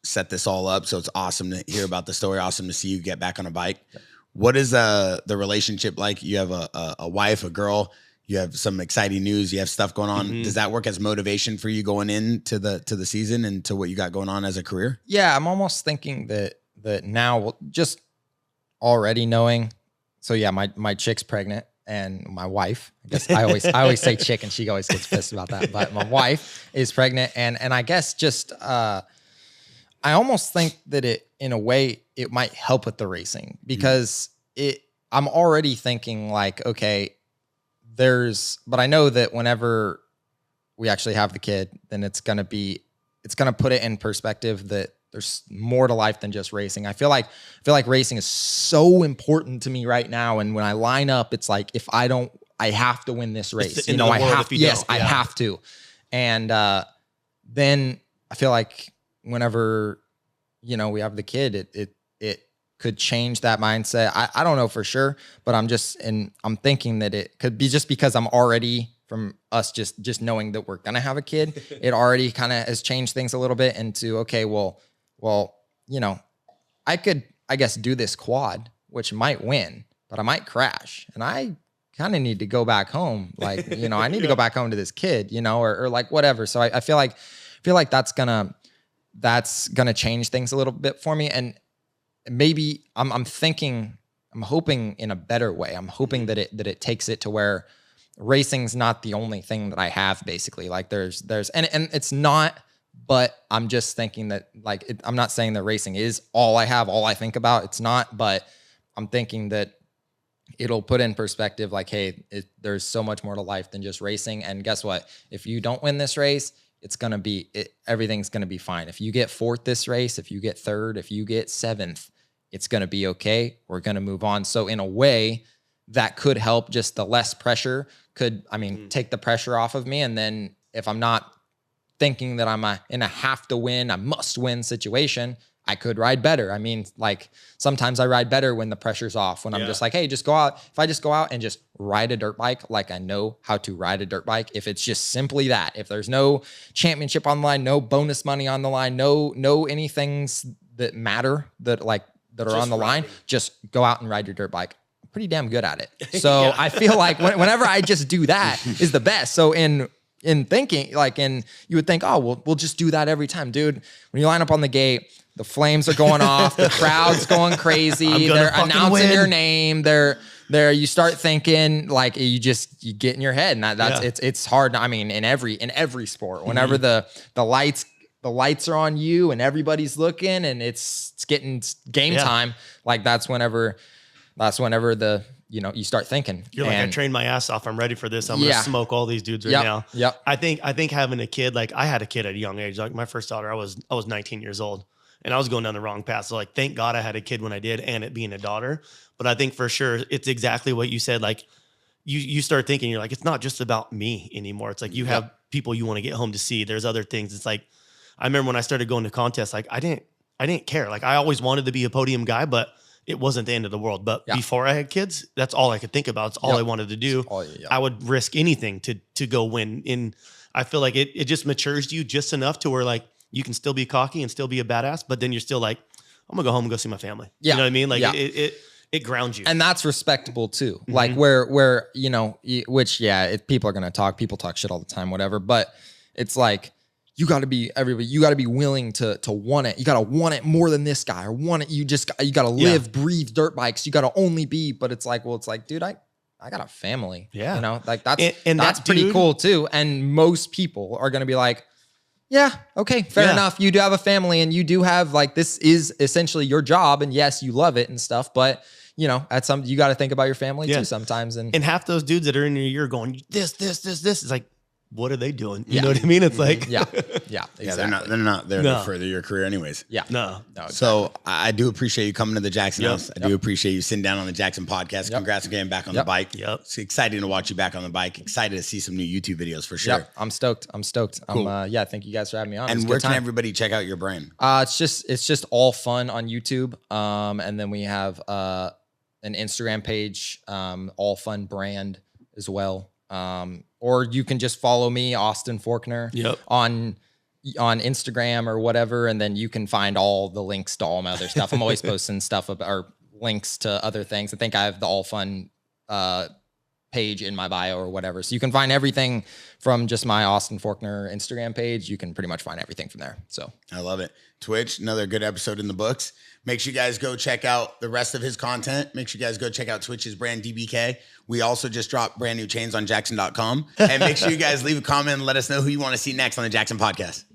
set this all up. So it's awesome to hear about the story. Awesome to see you get back on a bike. Yep. What is the relationship like? You have a wife, a girl. You have some exciting news. You have stuff going on. Mm-hmm. Does that work as motivation for you going into the season and to what you got going on as a career? Yeah, I'm almost thinking that now just already knowing. So yeah, my chick's pregnant. And my wife, I guess I always say chick, and she always gets pissed about that. But my wife is pregnant, and I guess just I almost think that it in a way it might help with the racing because I'm already thinking like, okay, but I know that whenever we actually have the kid, then it's gonna put it in perspective that there's more to life than just racing. I feel like racing is so important to me right now. And when I line up, it's like, if I don't I have to win this race. I have to. Yes, I have to. And then I feel like whenever, we have the kid, it could change that mindset. I don't know for sure, but I'm thinking that it could be just because I'm already from us just knowing that we're gonna have a kid. It already kind of has changed things a little bit into, okay, well, I could, I guess, do this quad, which might win, but I might crash, and I kind of need to go back home. Like, I need to go back home to this kid, or like whatever. So I feel like that's gonna change things a little bit for me. And maybe I'm hoping in a better way. I'm hoping that it takes it to where racing's not the only thing that I have, basically. Like there's and it's not, but I'm just thinking that I'm not saying that racing is all I have, all I think about. It's not, but I'm thinking that it'll put in perspective, like, hey, there's so much more to life than just racing. And guess what? If you don't win this race, everything's going to be fine. If you get fourth this race, if you get third, if you get seventh, it's going to be okay. We're going to move on. So in a way that could help, just the less pressure take the pressure off of me. And then if I'm not thinking that I'm in a have to win, a must win situation, I could ride better. I mean, like sometimes I ride better when the pressure's off, when I'm just like, hey, just go out. If I just go out and just ride a dirt bike, like I know how to ride a dirt bike. If it's just simply that, if there's no championship on the line, no bonus money on the line, no anythings that matter that are on the line, just go out and ride your dirt bike. I'm pretty damn good at it. So I feel like whenever I just do that is the best. So in thinking, you would think, oh, we'll just do that every time, dude. When you line up on the gate, the flames are going off, the crowd's going crazy, they're announcing your name, you start thinking, like you get in your head, and it's hard. I mean, in every sport, whenever the lights are on you and everybody's looking and it's getting game time, like that's whenever you start thinking. You're like, I trained my ass off. I'm ready for this. I'm going to smoke all these dudes right now. Yep. I think having a kid, like I had a kid at a young age, like my first daughter, I was 19 years old and I was going down the wrong path. So like, thank God I had a kid when I did, and it being a daughter. But I think for sure it's exactly what you said. Like you start thinking, you're like, it's not just about me anymore. It's like, you have people you want to get home to see. There's other things. It's like, I remember when I started going to contests, like I didn't care. Like I always wanted to be a podium guy, but it wasn't the end of the world. But before I had kids, that's all I could think about. It's all I wanted to do. I would risk anything to go win. And I feel like it just matures you just enough to where like you can still be cocky and still be a badass, but then you're still like, I'm gonna go home and go see my family. You know what I mean? Like it grounds you. And that's respectable too. Mm-hmm. Like where, people are going to talk, people talk shit all the time, whatever. But it's like, you got to be willing to want it. You got to want it more than this guy, or want it. You got to live, breathe dirt bikes. You got to only be, but it's like, dude, I got a family. Yeah. Like that's pretty cool too. And most people are going to be like, yeah, okay, fair enough. You do have a family and you do have this is essentially your job. And yes, you love it and stuff, but you got to think about your family too sometimes. And half those dudes that are in your ear going, this, is like, what are they doing? You know what I mean? It's like, exactly. They're not there to further your career anyways. Yeah. No. Exactly. So I do appreciate you coming to the JAXXON house. I do appreciate you sitting down on the JAXXON podcast. Congrats on getting back on the bike. It's exciting to watch you back on the bike. Excited to see some new YouTube videos for sure. I'm stoked. Cool. Thank you guys for having me on. And where can everybody check out your brand? It's just all fun on YouTube. And then we have an Instagram page, all fun brand as well. Or you can just follow me, Austin Forkner, on Instagram or whatever, and then you can find all the links to all my other stuff. I'm always posting stuff or links to other things. I think I have the All Fun page in my bio or whatever. So you can find everything from just my Austin Forkner Instagram page. You can pretty much find everything from there. So I love it. Twitch, another good episode in the books. Make sure you guys go check out the rest of his content. Make sure you guys go check out Twitch's brand, DBK. We also just dropped brand new chains on JAXXON.com. And make sure you guys leave a comment and let us know who you want to see next on the JAXXON podcast.